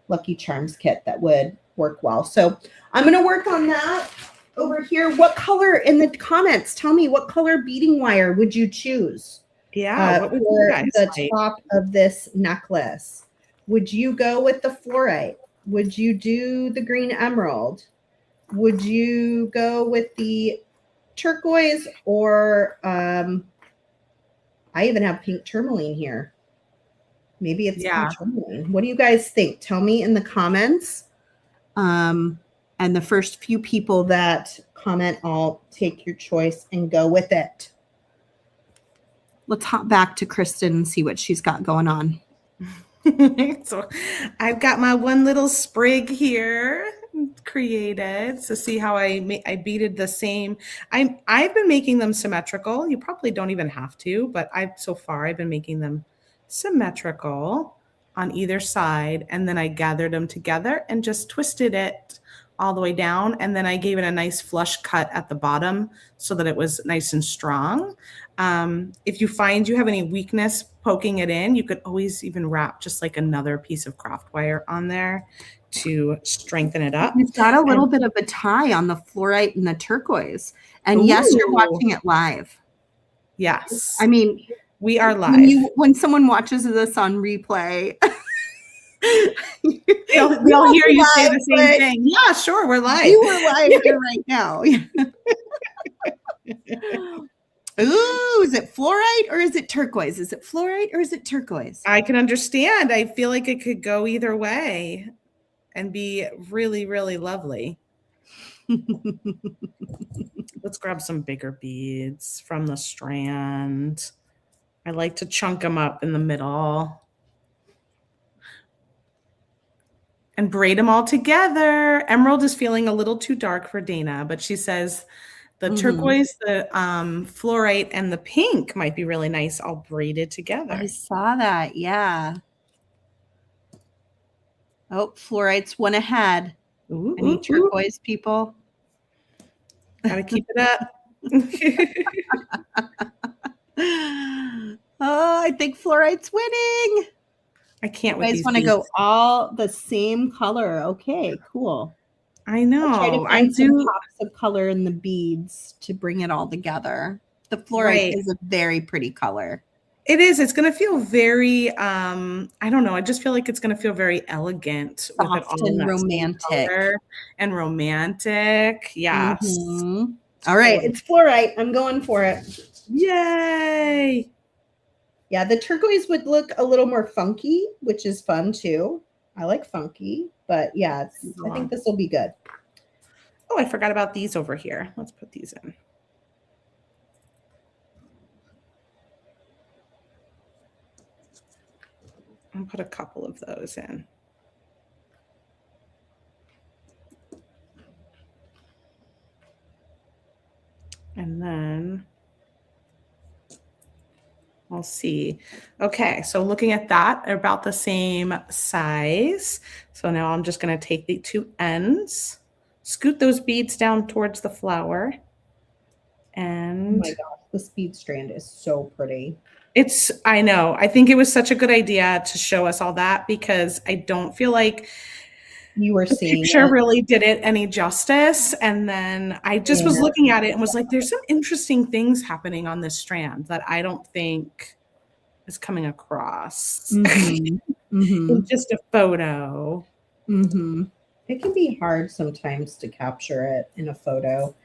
Lucky Charms kit that would work well. So I'm going to work on that over here. What color, in the comments, tell me, what color beading wire would you choose? Yeah, for the top of this necklace? Would you go with the fluorite? Would you do the green emerald? Would you go with the turquoise, or I even have pink tourmaline here. Maybe it's pink tourmaline. What do you guys think? Tell me in the comments. And the first few people that comment, I'll take your choice and go with it. Let's hop back to Kristen and see what she's got going on. So I've got my one little sprig here created. So see how I beaded the same. I've been making them symmetrical. You probably don't even have to, but so far I've been making them symmetrical on either side, and then I gathered them together and just twisted it all the way down. And then I gave it a nice flush cut at the bottom so that it was nice and strong. If you find you have any weakness poking it in, you could always even wrap just like another piece of craft wire on there to strengthen it up. You've got a little bit of a tie on the fluorite and the turquoise. And yes, you're watching it live. Yes. I mean, we are live. When someone watches this on replay, they'll hear you say the same thing. Yeah, sure, we're live. You are live here right now. Ooh, is it fluorite or is it turquoise? Is it fluorite or is it turquoise? I can understand. I feel like it could go either way and be really, really lovely. Let's grab some bigger beads from the strand. I like to chunk them up in the middle and braid them all together. Emerald is feeling a little too dark for Dana, but she says the turquoise, the fluorite, and the pink might be really nice all braided together. I saw that, yeah. Oh, fluorite's one ahead. Any turquoise people? Gotta keep it up. Oh, I think fluorite's winning. I can't. You guys want to go all the same color? Okay, cool. I know. I'll try to find some pops of color in the beads to bring it all together. The fluorite is a very pretty color. It is. It's going to feel very, I don't know. I just feel like it's going to feel very elegant. Soft with it all and romantic. And romantic. Yes. All right. It's fluorite. I'm going for it. Yay. Yeah. The turquoise would look a little more funky, which is fun too. I like funky, but yeah, I think this will be good. Oh, I forgot about these over here. Let's put these in. I'll put a couple of those in. And then I'll see. Okay, so looking at that, they're about the same size. So now I'm just going to take the two ends, scoot those beads down towards the flower. And oh my gosh, this bead strand is so pretty. I know. I think it was such a good idea to show us all that because I don't feel like you were seeing the picture really did it any justice. And then I just was looking at it and was like, there's some interesting things happening on this strand that I don't think is coming across in just a photo. It can be hard sometimes to capture it in a photo.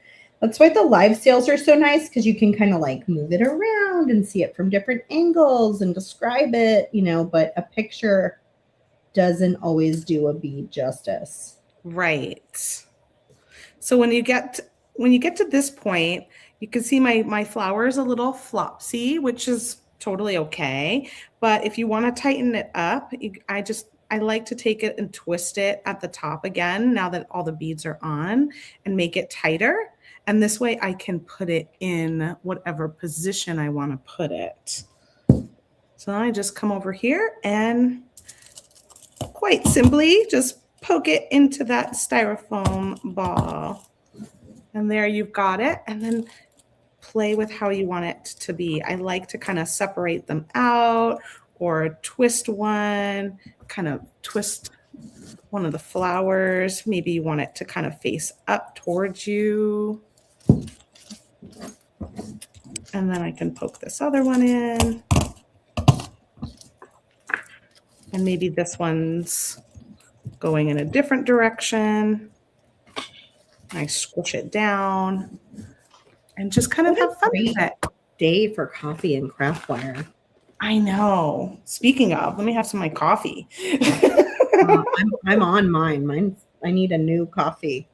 That's why the live sales are so nice, because you can kind of like move it around and see it from different angles and describe it, you know, but a picture doesn't always do a bead justice. Right. So when you get to this point, you can see my flower is a little flopsy, which is totally okay. But if you want to tighten it up, I like to take it and twist it at the top again, now that all the beads are on, and make it tighter. And this way I can put it in whatever position I want to put it. So I just come over here and quite simply just poke it into that styrofoam ball. And there you've got it. And then play with how you want it to be. I like to kind of separate them out or twist one, kind of twist one of the flowers. Maybe you want it to kind of face up towards you. And then I can poke this other one in. And maybe this one's going in a different direction. I squish it down and just kind of have fun with it. Day for coffee and craft wire. I know. Speaking of, let me have some of my coffee. I'm on mine. I need a new coffee.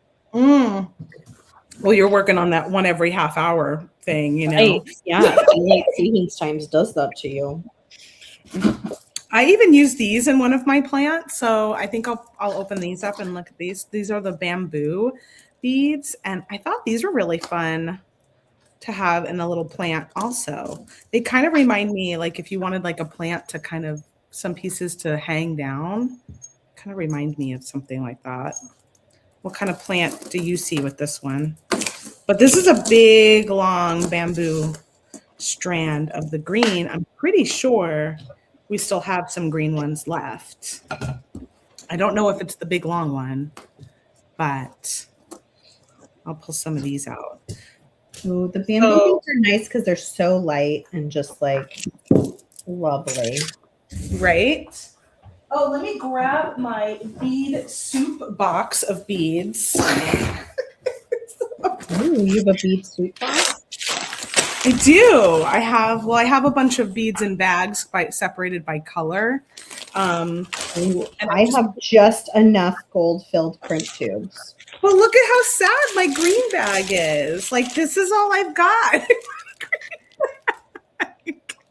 Well, you're working on that one every half hour thing, you know. Right. Yeah. Late savings times does that to you. I even use these in one of my plants, so I think I'll open these up and look at these. These are the bamboo beads, and I thought these were really fun to have in a little plant also. They kind of remind me, like if you wanted like a plant to kind of some pieces to hang down, kind of remind me of something like that. What kind of plant do you see with this one? But this is a big, long bamboo strand of the green. I'm pretty sure we still have some green ones left. I don't know if it's the big, long one, but I'll pull some of these out. Oh, the bamboo things are nice because they're so light and just like lovely. Right? Oh, let me grab my bead soup box of beads. Ooh, you have a bead soup box? I do. I have a bunch of beads in bags separated by color. Ooh, I have just enough gold-filled crimp tubes. Well, look at how sad my green bag is. Like, this is all I've got.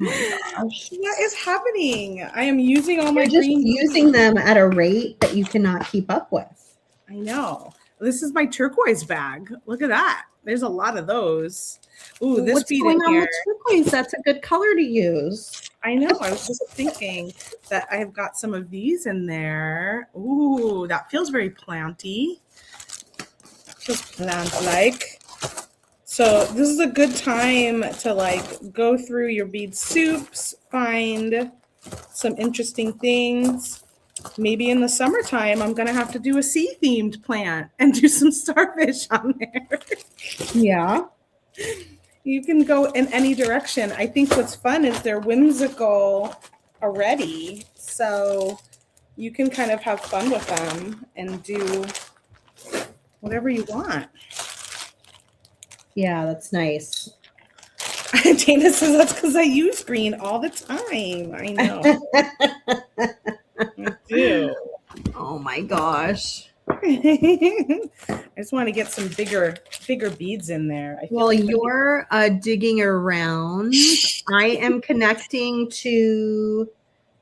Oh my gosh. What is happening? I am using all my You're just green. using them at a rate that you cannot keep up with. I know. This is my turquoise bag. Look at that. There's a lot of those. Ooh, this What's bead going in on here. with turquoise? That's a good color to use. I know. I was just thinking that I've got some of these in there. Ooh, that feels very planty. Feels plant-like. So this is a good time to like go through your bead soups, find some interesting things. Maybe in the summertime, I'm going to have to do a sea-themed plant and do some starfish on there. Yeah. You can go in any direction. I think what's fun is they're whimsical already. So you can kind of have fun with them and do whatever you want. Yeah, that's nice. Dana says that's because I use green all the time. I know. I do. Oh my gosh. I just want to get some bigger beads in there. Well, you're digging around. I am connecting to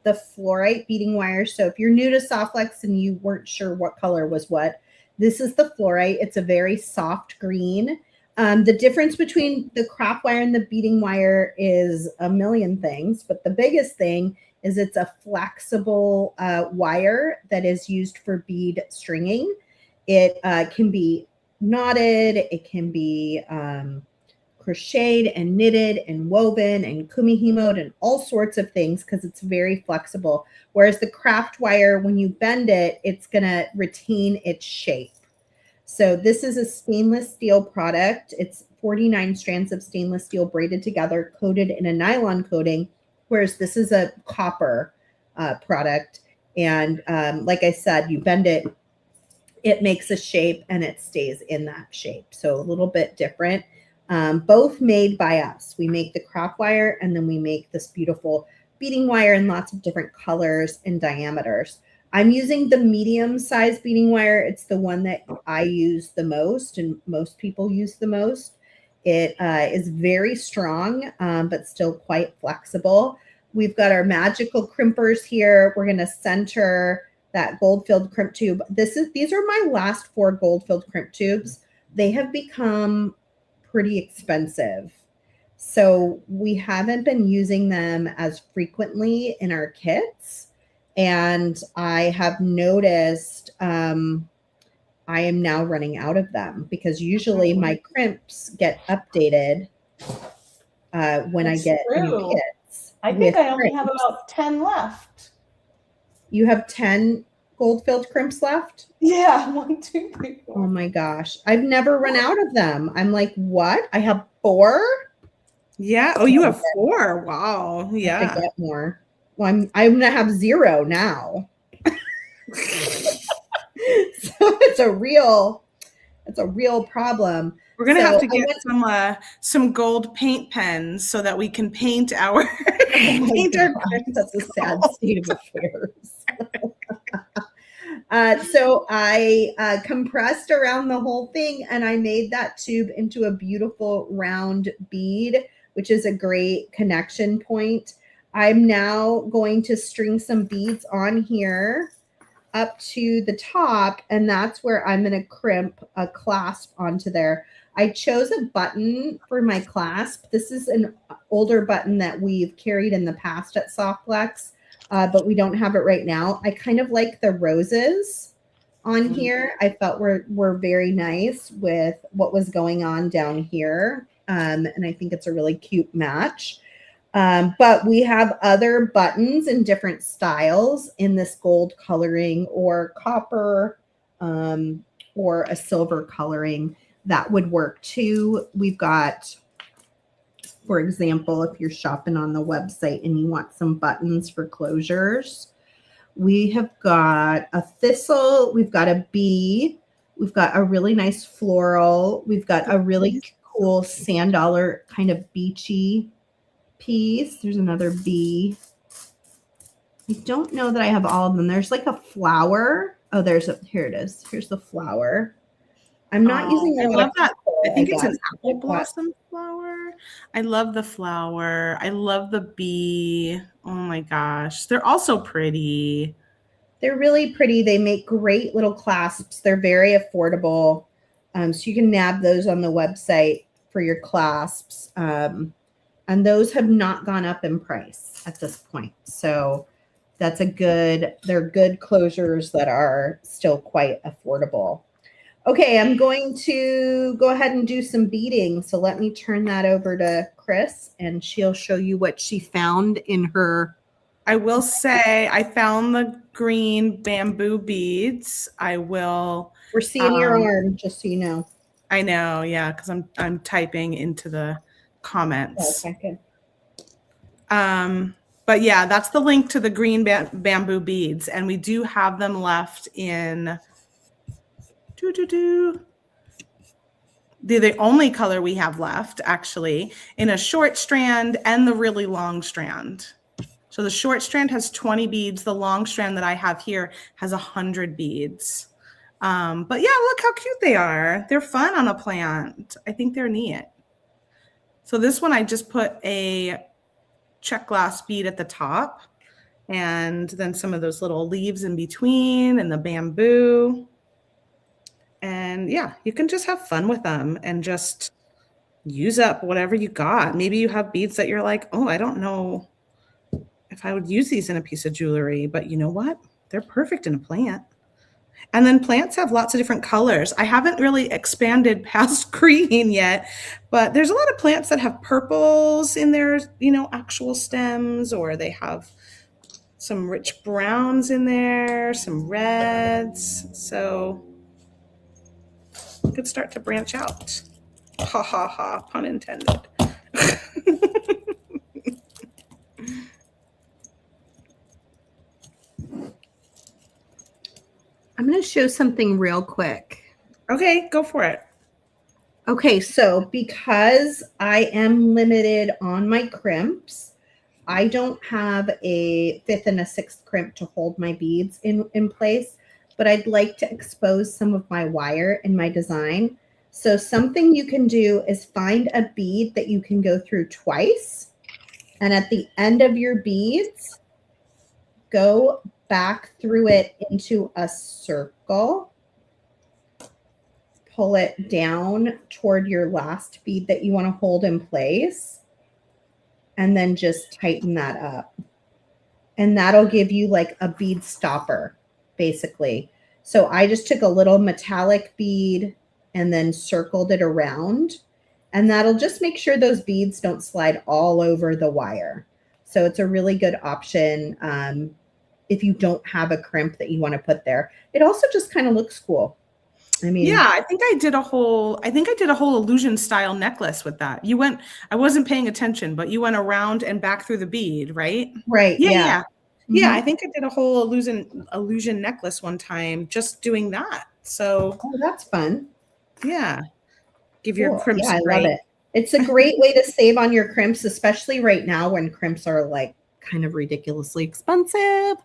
the fluorite beading wire. So if you're new to Softflex and you weren't sure what color was what, this is the fluorite. It's a very soft green. The difference between the craft wire and the beading wire is a million things, but the biggest thing is it's a flexible wire that is used for bead stringing. It can be knotted, it can be crocheted and knitted and woven and kumihimoed and all sorts of things because it's very flexible. Whereas the craft wire, when you bend it, it's going to retain its shape. So this is a stainless steel product. It's 49 strands of stainless steel braided together, coated in a nylon coating, whereas this is a copper product. And like I said, you bend it, it makes a shape and it stays in that shape. So a little bit different. Both made by us. We make the craft wire and then we make this beautiful beading wire in lots of different colors and diameters. I'm using the medium size beading wire. It's the one that I use the most and most people use the most. It is very strong, but still quite flexible. We've got our magical crimpers here. We're going to center that gold-filled crimp tube. These are my last 4 gold-filled crimp tubes. They have become pretty expensive. So we haven't been using them as frequently in our kits. And I have noticed I am now running out of them because usually my crimps get updated when I get new kits. I think I only have about 10 left. You have 10 gold-filled crimps left? Yeah, 1, 2, 3, 4. Oh my gosh. I've never run out of them. I'm like, what? I have 4? Yeah. Oh, you have 4. Wow. Yeah. I get more. Well, I'm gonna have 0 now. So it's a real problem. We're gonna have to get some gold paint pens so that we can paint our paint our crimps. That's a sad state of affairs. So I compressed around the whole thing and I made that tube into a beautiful round bead, which is a great connection point. I'm now going to string some beads on here up to the top, and that's where I'm going to crimp a clasp onto there. I chose a button for my clasp. This is an older button that we've carried in the past at Softflex, but we don't have it right now. I kind of like the roses on here. I felt were very nice with what was going on down here. And I think it's a really cute match. But we have other buttons in different styles in this gold coloring or copper or a silver coloring that would work too. We've got, for example, if you're shopping on the website and you want some buttons for closures, we have got a thistle, we've got a bee, we've got a really nice floral, we've got a really cool sand dollar kind of beachy piece. There's another bee. I don't know that I have all of them. There's like a flower. Oh, here it is. Here's the flower. I'm not using I love that. I think it's an apple blossom flower. I love the flower. I love the bee. Oh my gosh. They're also pretty. They're really pretty. They make great little clasps. They're very affordable. So you can nab those on the website for your clasps. And those have not gone up in price at this point. So they're good closures that are still quite affordable. Okay, I'm going to go ahead and do some beading. So let me turn that over to Chris and she'll show you what she found in her. I will say I found the green bamboo beads. We're seeing your arm, just so you know. I know, yeah, because I'm typing into the comments. Okay, good. But yeah, that's the link to the green bamboo beads, and we do have them left in. They're the only color we have left, actually, in a short strand and the really long strand. So the short strand has 20 beads. The long strand that I have here has 100 beads. But yeah, look how cute they are. They're fun on a plant. I think they're neat. So this one, I just put a check glass bead at the top and then some of those little leaves in between and the bamboo. And yeah, you can just have fun with them and just use up whatever you got. Maybe you have beads that you're like, oh, I don't know if I would use these in a piece of jewelry, but you know what? They're perfect in a plant. And then plants have lots of different colors. I haven't really expanded past green yet, but there's a lot of plants that have purples in their, actual stems, or they have some rich browns in there, some reds. So you could start to branch out. Ha ha ha, pun intended. I'm going to show something real quick. Okay, go for it. Okay, so because I am limited on my crimps, I don't have a 5th and a 6th crimp to hold my beads in place, but I'd like to expose some of my wire in my design. So something you can do is find a bead that you can go through twice, and at the end of your beads, go back through it into a circle. Pull it down toward your last bead that you want to hold in place, and then just tighten that up. And that'll give you like a bead stopper, basically. So I just took a little metallic bead and then circled it around, and that'll just make sure those beads don't slide all over the wire. So it's a really good option if you don't have a crimp that you want to put there. It also just kind of looks cool. I mean, yeah, I think I did a whole illusion style necklace with that. I wasn't paying attention, but you went around and back through the bead, right? Right. Yeah. Mm-hmm. Yeah, I think I did a whole illusion necklace one time just doing that. So that's fun. Yeah. Give your crimps. Yeah, I love it. It's a great way to save on your crimps, especially right now when crimps are like kind of ridiculously expensive.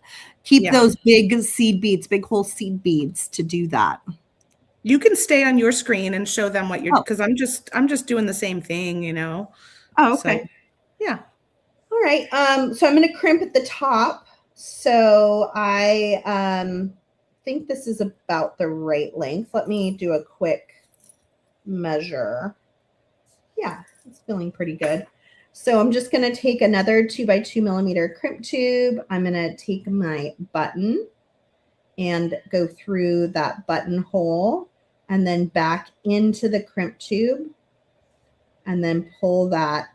Keep those big seed beads, big whole seed beads to do that. You can stay on your screen and show them what you're, because I'm just doing the same thing, Oh, okay. So, yeah. All right. So I'm going to crimp at the top. So I think this is about the right length. Let me do a quick measure. Yeah, it's feeling pretty good. So I'm just going to take another 2x2 millimeter crimp tube. I'm going to take my button and go through that buttonhole and then back into the crimp tube and then pull that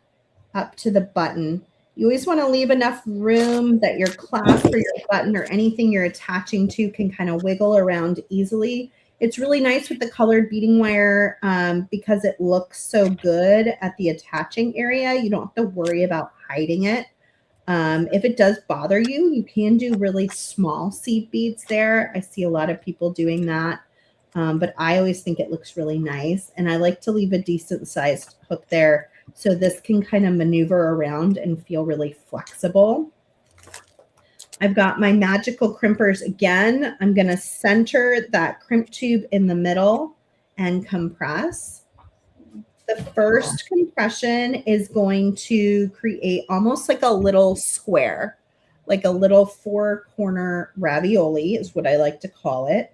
up to the button. You always want to leave enough room that your clasp or your button or anything you're attaching to can kind of wiggle around easily. It's really nice with the colored beading wire because it looks so good at the attaching area. You don't have to worry about hiding it. If it does bother you, you can do really small seed beads there. I see a lot of people doing that. But I always think it looks really nice. And I like to leave a decent sized hook there so this can kind of maneuver around and feel really flexible. I've got my magical crimpers again. I'm going to center that crimp tube in the middle and compress. The first compression is going to create almost like a little square, like a little 4-corner ravioli is what I like to call it.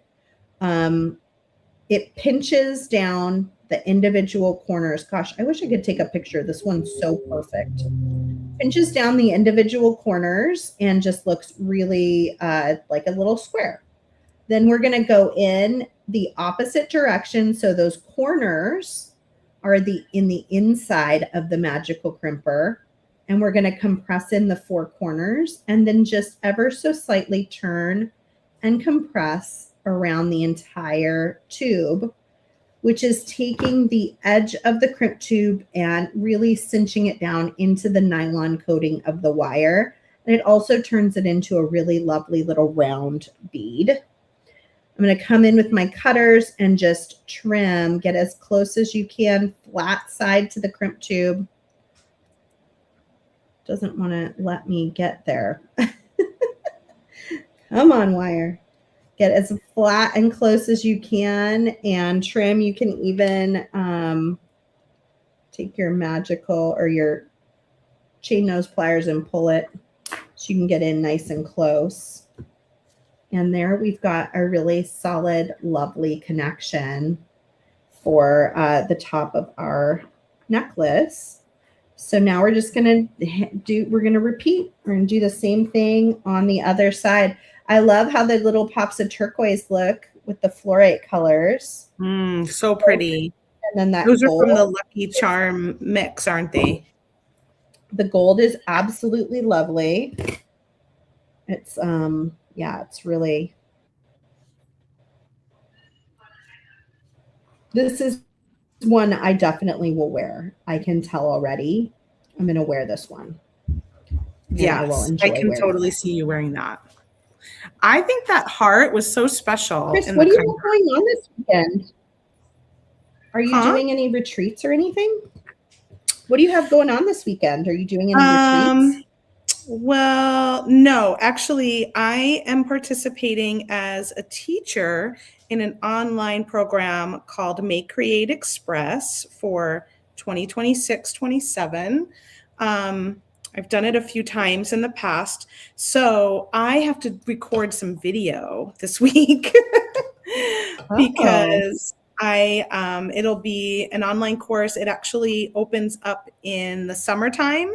It pinches down the individual corners. Gosh, I wish I could take a picture. This one's so perfect. Pinches down the individual corners and just looks really like a little square. Then we're going to go in the opposite direction. So those corners are in the inside of the magical crimper. And we're going to compress in the 4 corners and then just ever so slightly turn and compress around the entire tube, which is taking the edge of the crimp tube and really cinching it down into the nylon coating of the wire. And it also turns it into a really lovely little round bead. I'm going to come in with my cutters and just trim, get as close as you can, flat side to the crimp tube. Doesn't want to let me get there. Come on, wire. Get as flat and close as you can and trim. You can even take your magical or your chain nose pliers and pull it so you can get in nice and close. And there we've got a really solid, lovely connection for the top of our necklace. So now we're just going to repeat. We're going to do the same thing on the other side. I love how the little pops of turquoise look with the fluorite colors. So pretty. And then that those gold. Are from the Lucky Charm mix, aren't they? The gold is absolutely lovely. It's yeah, it's really. This is one I definitely will wear. I can tell already. I'm going to wear this one. Yeah, I can totally see you wearing that. I think that heart was so special. Chris, what do you have going on this weekend? Are you doing any retreats or anything? What do you have going on this weekend? Are you doing any retreats? Well, no, actually, I am participating as a teacher in an online program called Make Create Express for 2026-27. I've done it a few times in the past. So I have to record some video this week because it'll be an online course. It actually opens up in the summertime,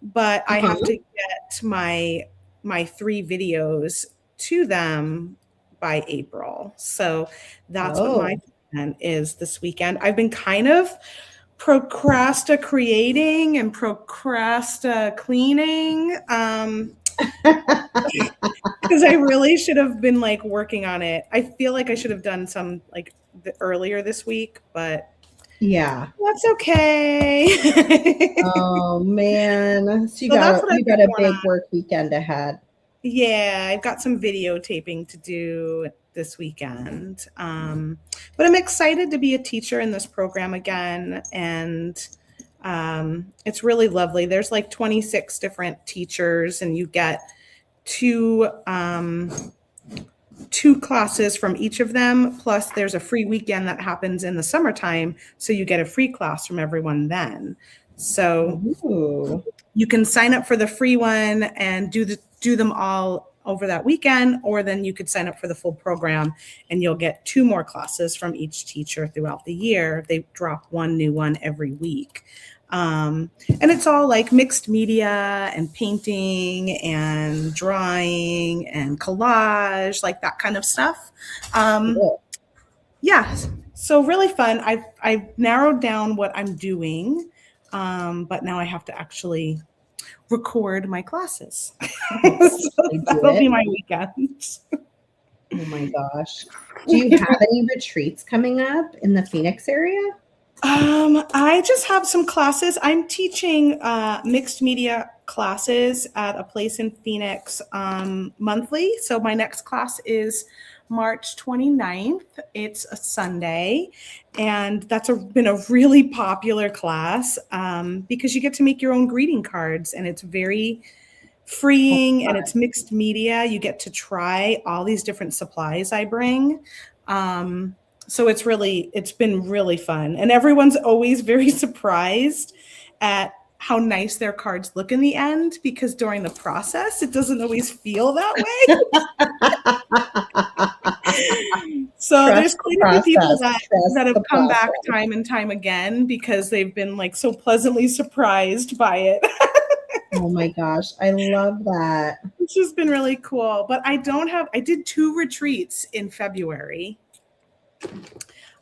but I have to get my 3 videos to them by April. So that's what my plan is this weekend. I've been kind of procrastinating and cleaning because I really should have been like working on it. I feel like I should have done some like earlier this week, but yeah, that's okay. Oh man, so you got a big work weekend ahead. Yeah, I've got some videotaping to do this weekend. But I'm excited to be a teacher in this program again. And it's really lovely. There's like 26 different teachers and you get two classes from each of them. Plus there's a free weekend that happens in the summertime. So you get a free class from everyone then. So you can sign up for the free one and do them all over that weekend, or then you could sign up for the full program and you'll get 2 more classes from each teacher throughout the year. They drop one new one every week. And it's all like mixed media and painting and drawing and collage, like that kind of stuff. Cool. Yeah, so really fun. I've narrowed down what I'm doing, but now I have to actually record my classes. So that'll be my weekend. Oh my gosh. Do you have any retreats coming up in the Phoenix area? I just have some classes. I'm teaching mixed media classes at a place in Phoenix monthly. So my next class is March 29th. It's a Sunday. And that's been a really popular class because you get to make your own greeting cards, and it's very freeing and it's mixed media. You get to try all these different supplies I bring. So it's been really fun. And everyone's always very surprised at how nice their cards look in the end, because during the process, it doesn't always feel that way. So there's quite a few people that have come back time and time again because they've been like so pleasantly surprised by it. Oh my gosh, I love that. It's just been really cool. But I did 2 retreats in February.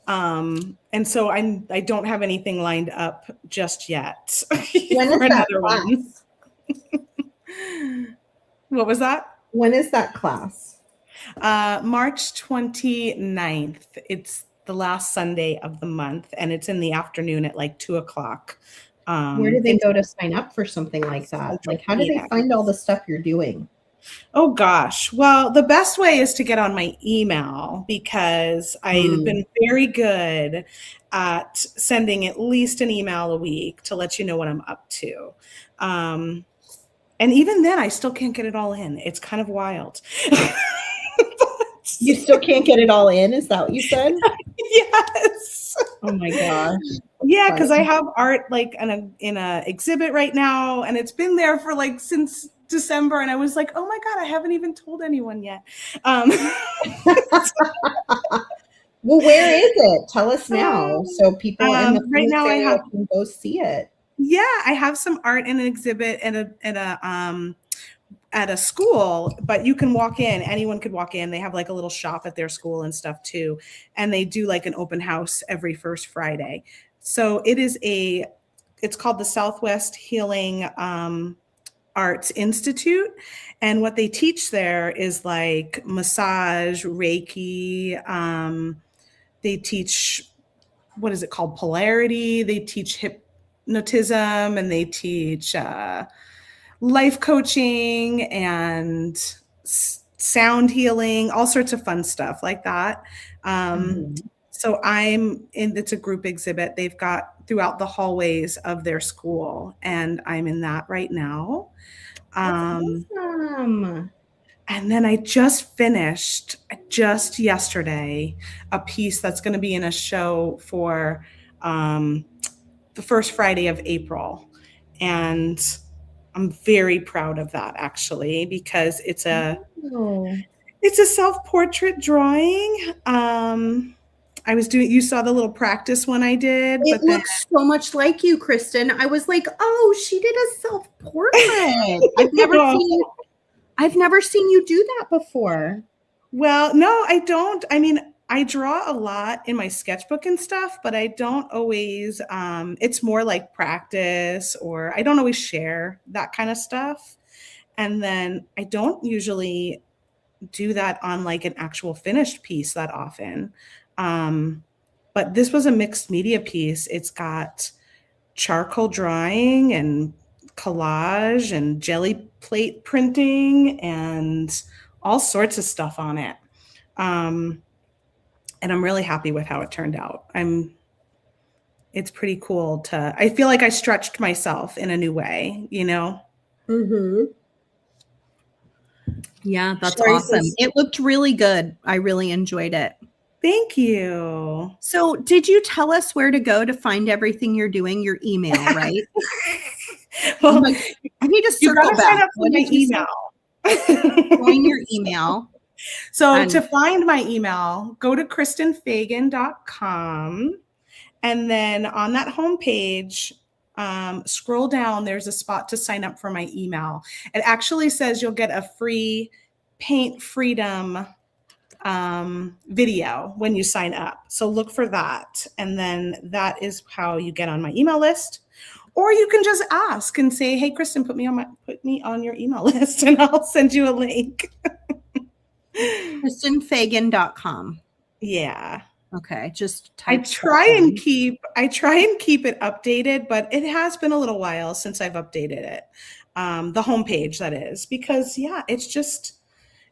And so I don't have anything lined up just yet. When is that class? What was that? When is that class? March 29th. It's the last Sunday of the month, and it's in the afternoon at like 2:00. Where do they go to sign up for something like that? Like, how do they find all the stuff you're doing? Oh gosh. Well, the best way is to get on my email, because I've been very good at sending at least an email a week to let you know what I'm up to. And even then, I still can't get it all in. It's kind of wild. You still can't get it all in? Is that what you said? Yes. Oh my gosh. Yeah, because I have art like in a exhibit right now, and it's been there for like since December, and I was like, oh my God, I haven't even told anyone yet. Well, where is it? Tell us now, so people in the right now area can go see it. Yeah, I have some art in an exhibit at a school, but you can walk in. Anyone could walk in. They have like a little shop at their school and stuff too, and they do like an open house every first Friday. So it's called the Southwest Healing Arts Institute. And what they teach there is like massage, Reiki. They teach, what is it called? Polarity. They teach hypnotism, and they teach life coaching and sound healing, all sorts of fun stuff like that. So it's a group exhibit they've got throughout the hallways of their school, and I'm in that right now. Awesome. And then I just finished yesterday a piece that's going to be in a show for the first Friday of April. And I'm very proud of that, actually, because it's a self-portrait drawing. You saw the little practice one I did. It looks so much like you, Kristen. I was like, oh, she did a self-portrait. I've never seen you do that before. Well, no, I don't. I mean, I draw a lot in my sketchbook and stuff, but I don't always, it's more like practice, or I don't always share that kind of stuff. And then I don't usually do that on like an actual finished piece that often. But this was a mixed media piece. It's got charcoal drawing and collage and jelly plate printing and all sorts of stuff on it. And I'm really happy with how it turned out. It's pretty cool I feel like I stretched myself in a new way, you know? Mm-hmm. Yeah, that's awesome. It looked really good. I really enjoyed it. Thank you. So did you tell us where to go to find everything you're doing? Your email, right? Well, I need to circle back. Sign up for my email. Join your email. So to find my email, go to kristenfagan.com. And then on that homepage, scroll down, there's a spot to sign up for my email. It actually says you'll get a free Paint Freedom video when you sign up. So look for that. And then that is how you get on my email list. Or you can just ask and say, hey, Kristen, put me on your email list and I'll send you a link. KristenFagan.com. Yeah. Okay. Just I try and keep it updated, but it has been a little while since I've updated it. The homepage, that is, because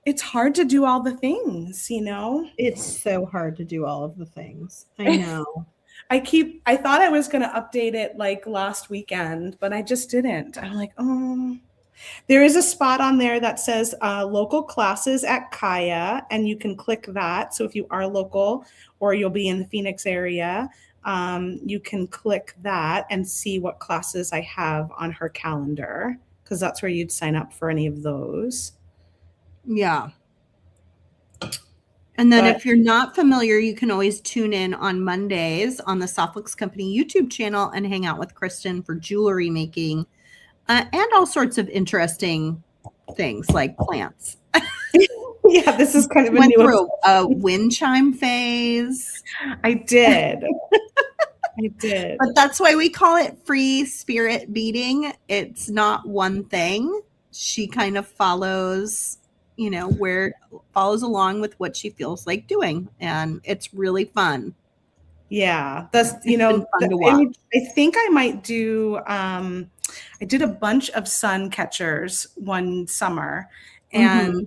it's hard to do all the things, It's so hard to do all of the things. I know. I thought I was going to update it like last weekend, but I just didn't. I'm like, oh, there is a spot on there that says local classes at Kaya, and you can click that. So if you are local or you'll be in the Phoenix area, you can click that and see what classes I have on her calendar, because that's where you'd sign up for any of those. Yeah. And then if you're not familiar, you can always tune in on Mondays on the Softworks Company YouTube channel and hang out with Kristen for jewelry making and all sorts of interesting things like plants. Yeah, this is kind of went through a wind chime phase. I did. I did. But that's why we call it free spirit beading. It's not one thing. She kind of follows along with what she feels like doing, and it's really fun. Yeah, that's fun to watch. I think I might do. I did a bunch of sun catchers one summer, and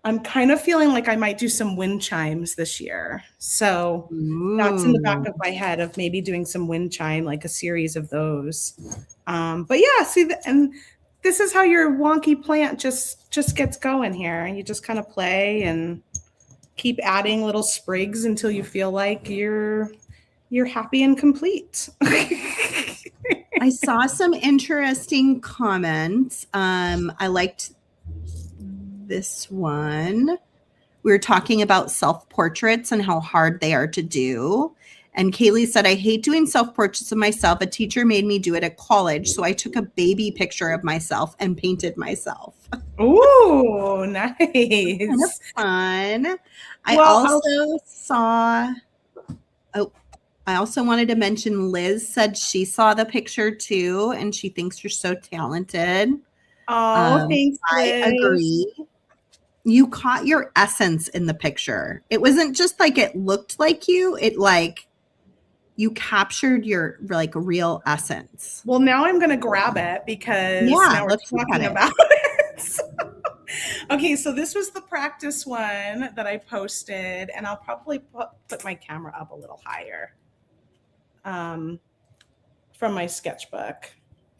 I'm kind of feeling like I might do some wind chimes this year. So that's in the back of my head of maybe doing some wind chime, like a series of those. But yeah, and this is how your wonky plant just gets going here. You just kind of play and keep adding little sprigs until you feel like you're happy and complete. I saw some interesting comments. I liked this one. We were talking about self-portraits and how hard they are to do. And Kaylee said, I hate doing self-portraits of myself. A teacher made me do it at college. So I took a baby picture of myself and painted myself. Ooh, nice. Kind of fun. I also wanted to mention Liz said she saw the picture too, and she thinks you're so talented. Oh, thanks, Liz. I agree. You caught your essence in the picture. It wasn't just like it looked like you. It like you captured your like real essence. Well, now I'm going to grab it because now we're talking about it. Okay, so this was the practice one that I posted, and I'll probably put my camera up a little higher from my sketchbook.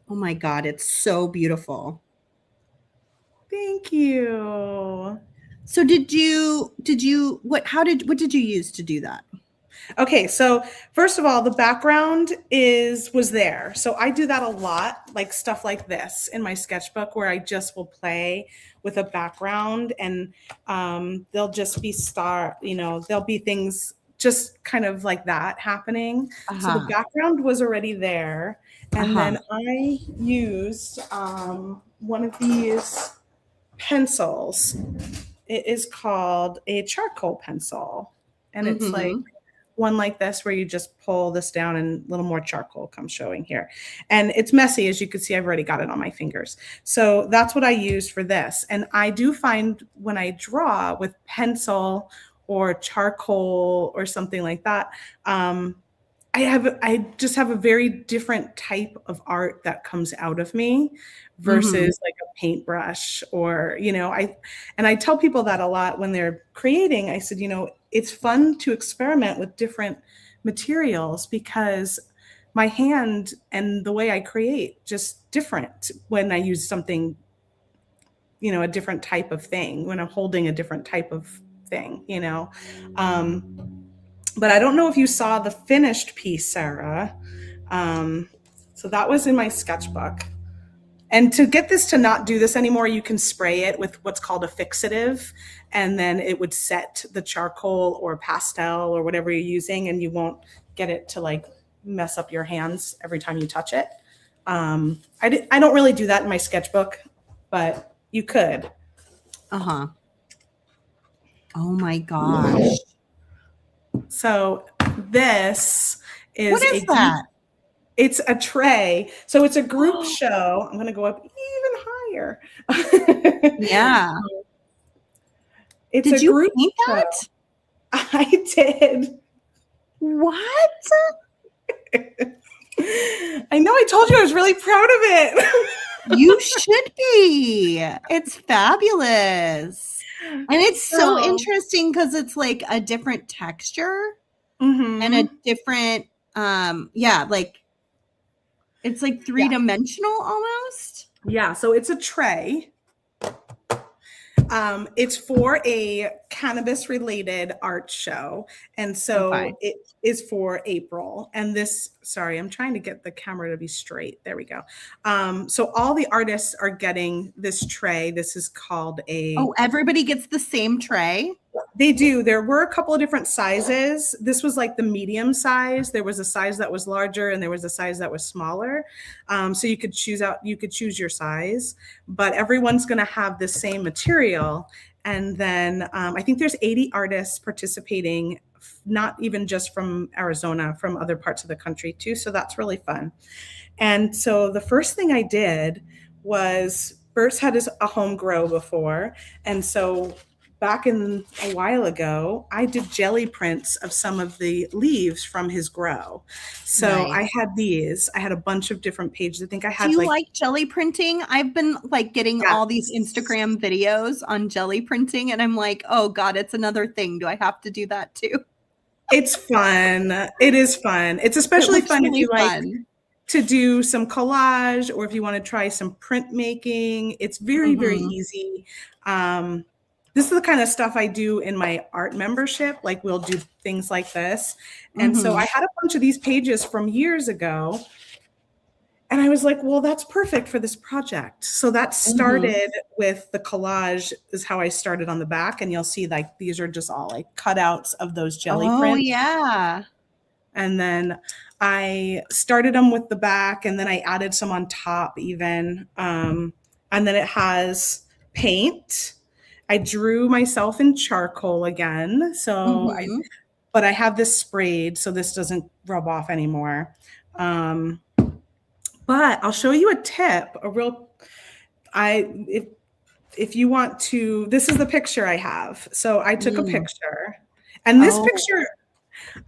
Oh my God, it's so beautiful. Thank you. So what did you use to do that? Okay, so first of all, the background was there. So I do that a lot, like stuff like this in my sketchbook where I just will play with a background, and there'll just be there'll be things just kind of like that happening. So the background was already there. And then I used one of these pencils. It is called a charcoal pencil, and it's like one like this where you just pull this down and a little more charcoal comes showing here. And it's messy, as you can see. I've already got it on my fingers. So that's what I use for this. And I do find when I draw with pencil or charcoal or something like that, I just have a very different type of art that comes out of me versus like a paintbrush or, I tell people that a lot when they're creating. I said, it's fun to experiment with different materials because my hand and the way I create just different when I use something, a different type of thing, when I'm holding a different type of thing, but I don't know if you saw the finished piece, Sarah. So that was in my sketchbook. And to get this to not do this anymore, you can spray it with what's called a fixative, and then it would set the charcoal or pastel or whatever you're using, and you won't get it to like mess up your hands every time you touch it. I don't really do that in my sketchbook, but you could. Uh-huh. Oh my gosh. So this is What is that? It's a tray. So it's a group show. I'm going to go up even higher. Yeah. It's Did a you group paint show. that? I did. What? I know. I told you I was really proud of it. You should be. It's fabulous. And it's so interesting because it's like a different texture and a different, like it's like three-dimensional almost. Yeah. So it's a tray. It's for a cannabis related art show. And so it is for April. And sorry, I'm trying to get the camera to be straight. There we go. So all the artists are getting this tray. This is called everybody gets the same tray? They do. There were a couple of different sizes. This was like the medium size. There was a size that was larger and there was a size that was smaller. So you could choose your size, but everyone's going to have the same material. And then I think there's 80 artists participating, not even just from Arizona, from other parts of the country too. So that's really fun. And so the first thing I did was Bert's had a home grow before. And so back in a while ago, I did jelly prints of some of the leaves from his grow. So I had these. I had a bunch of different pages. I think I had. Do you like jelly printing? I've been like getting all these Instagram videos on jelly printing, and I'm like, oh God, it's another thing. Do I have to do that too? It's fun. It is fun. It's especially fun if you like to do some collage or if you want to try some printmaking. It's very, very easy. This is the kind of stuff I do in my art membership. Like we'll do things like this. And so I had a bunch of these pages from years ago. And I was like, well, that's perfect for this project. So that started with the collage is how I started on the back. And you'll see like, these are just all like cutouts of those jelly prints. Oh yeah. And then I started them with the back and then I added some on top even. And then it has paint. I drew myself in charcoal again. So but I have this sprayed so this doesn't rub off anymore. But I'll show you a tip, if you want to, this is the picture I have. So I took a picture and this picture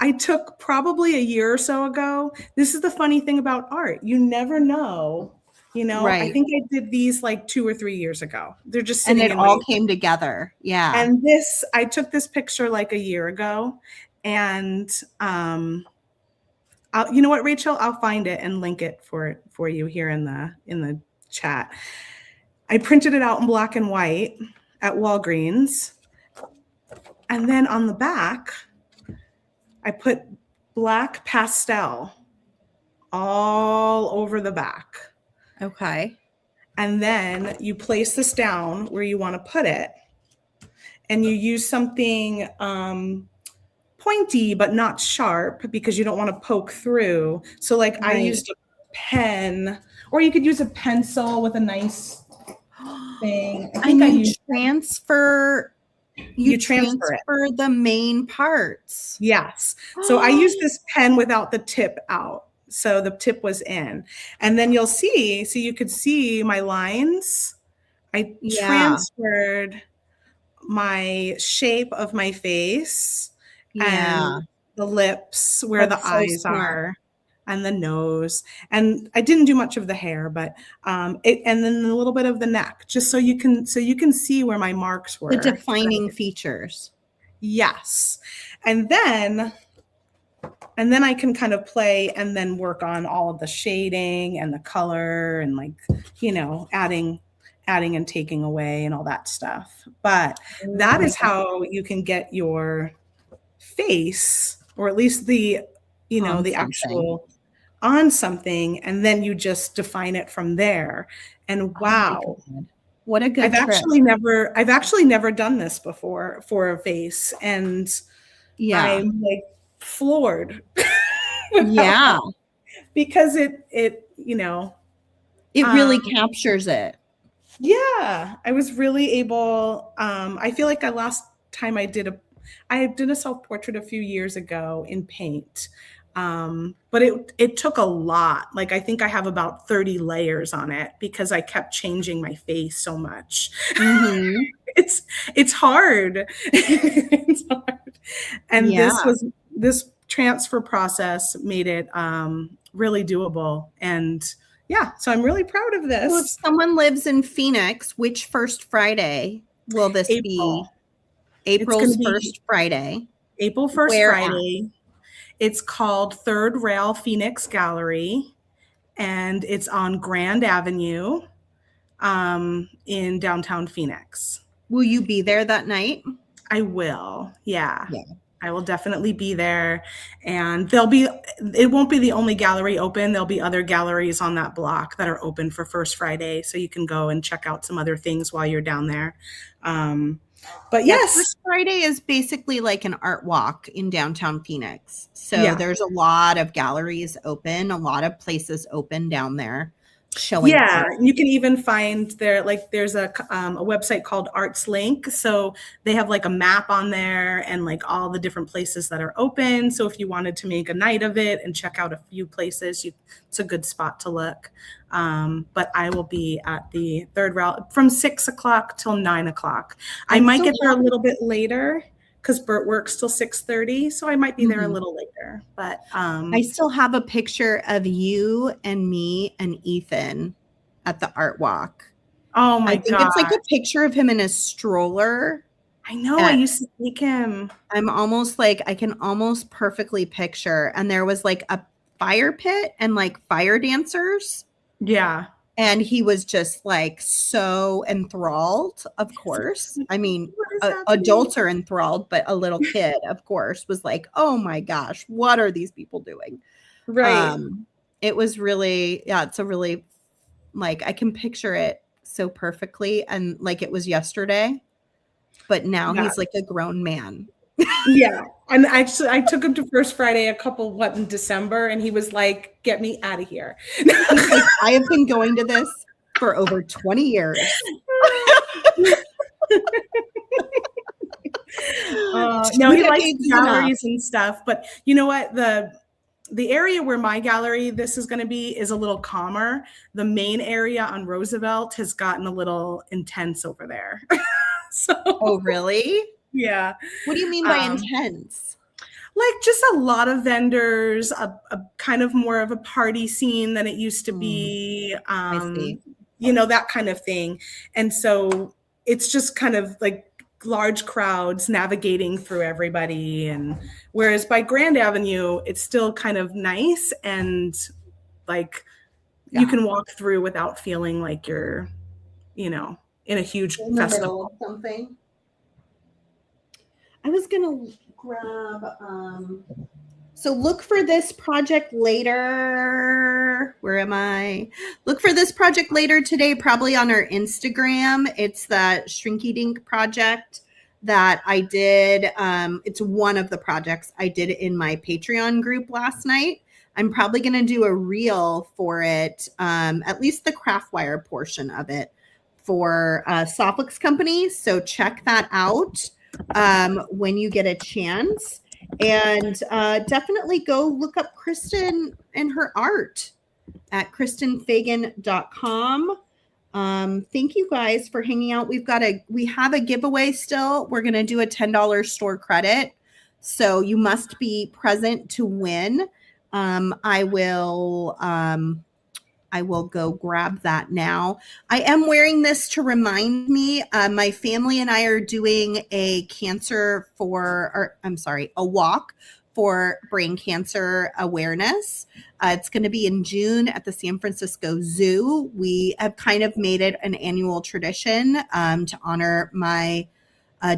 I took probably a year or so ago. This is the funny thing about art. You never know. You know, I think I did these like 2 or 3 years ago. They're just sitting and it all came together. Yeah. And I took this picture like a year ago, and you know what, Rachel, I'll find it and link it for you here in the chat. I printed it out in black and white at Walgreens, and then on the back, I put black pastel all over the back. Okay. And then you place this down where you want to put it. And you use something pointy, but not sharp because you don't want to poke through. So like I used a pen, or you could use a pencil with a nice thing. You transfer the main parts. Yes. So I used this pen without the tip out. So the tip was in, and then you'll see, so you could see my lines. I transferred my shape of my face and the lips where the eyes are and the nose. And I didn't do much of the hair, but and then a little bit of the neck, just so you can see where my marks were. The defining features. Yes. And then I can kind of play and then work on all of the shading and the color and like, you know, adding and taking away and all that stuff. But that is how you can get your face, or at least the, you know, the actual on something, and then you just define it from there. And wow. What a good I've actually never done this before for a face, and I'm like floored. Yeah. Because it, you know, It really captures it. Yeah, I was really able. I feel like last time I did a self-portrait a few years ago in paint. But it took a lot. Like, I think I have about 30 layers on it because I kept changing my face so much. Mm-hmm. It's hard. It's hard. And Yeah. this transfer process made it really doable. And yeah, so I'm really proud of this. Well, if someone lives in Phoenix, which first Friday will this be? April's first Friday. April 1st Where Friday. It's called Third Rail Phoenix Gallery, and it's on Grand Avenue in downtown Phoenix. Will you be there that night? I will. Yeah. I will definitely be there, and it won't be the only gallery open. There'll be other galleries on that block that are open for First Friday. So you can go and check out some other things while you're down there. But yes, First Friday is basically like an art walk in downtown Phoenix. So there's a lot of galleries open, a lot of places open down there. Showing art. You can even find there's a website called Arts Link. So they have like a map on there and like all the different places that are open. So if you wanted to make a night of it and check out a few places, it's a good spot to look. But I will be at the Third Rail from 6 o'clock till 9 o'clock. I might get there a little bit later because Bert works till 6:30, so I might be there a little later. But I still have a picture of you and me and Ethan at the art walk. Oh my god! I think it's like a picture of him in a stroller. I know. I used to take him. I'm almost like I can almost perfectly picture. And there was like a fire pit and like fire dancers. Yeah. And he was just like so enthralled, of course. I mean, adults are enthralled, but a little kid, of course, was like, oh my gosh, what are these people doing? Right. It was really, it's a really, like, I can picture it so perfectly. And like it was yesterday, but now he's like a grown man. Yeah. And actually, I took him to First Friday in December, and he was like, get me out of here. Like, I have been going to this for over 20 years. No, he likes galleries and stuff. But you know what? The area where my gallery this is going to be is a little calmer. The main area on Roosevelt has gotten a little intense over there. Oh, really? Yeah. What do you mean by intense? Like just a lot of vendors, a kind of more of a party scene than it used to be, that kind of thing. And so it's just kind of like large crowds navigating through everybody. And whereas by Grand Avenue, it's still kind of nice and like you can walk through without feeling like you're, in a huge festival. Something. I was going to grab, so look for this project later. Where am I? Look for this project later today, probably on our Instagram. It's the Shrinky Dink project that I did. It's one of the projects I did in my Patreon group last night. I'm probably going to do a reel for it, at least the craft wire portion of it for Softix Company. So check that out when you get a chance, and definitely go look up Kristen and her art at kristenfagan.com. Thank you guys for hanging out. We have a giveaway still. We're going to do a $10 store credit. So you must be present to win. I will go grab that now. I am wearing this to remind me. My family and I are doing a walk for brain cancer awareness. It's going to be in June at the San Francisco Zoo. We have kind of made it an annual tradition to honor my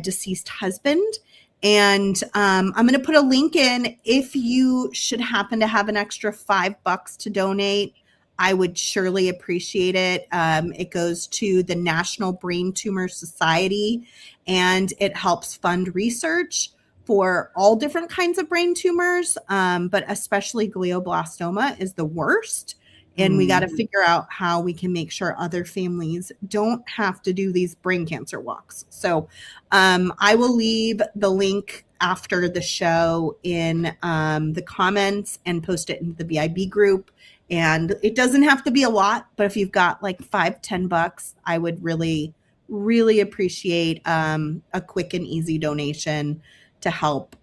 deceased husband. And I'm going to put a link in if you should happen to have an extra $5 to donate. I would surely appreciate it. It goes to the National Brain Tumor Society, and it helps fund research for all different kinds of brain tumors, but especially glioblastoma is the worst. And we got to figure out how we can make sure other families don't have to do these brain cancer walks. So I will leave the link after the show in the comments and post it in the BIB group. And it doesn't have to be a lot, but if you've got like $5-10, I would really, really appreciate a quick and easy donation to help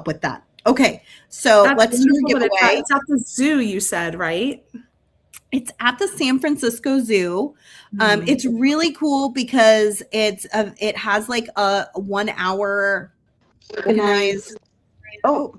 with that. Okay, so let's do a giveaway. It's at the zoo, you said, right? It's at the San Francisco Zoo. It's really cool because it has like a 1 hour organized. Oh,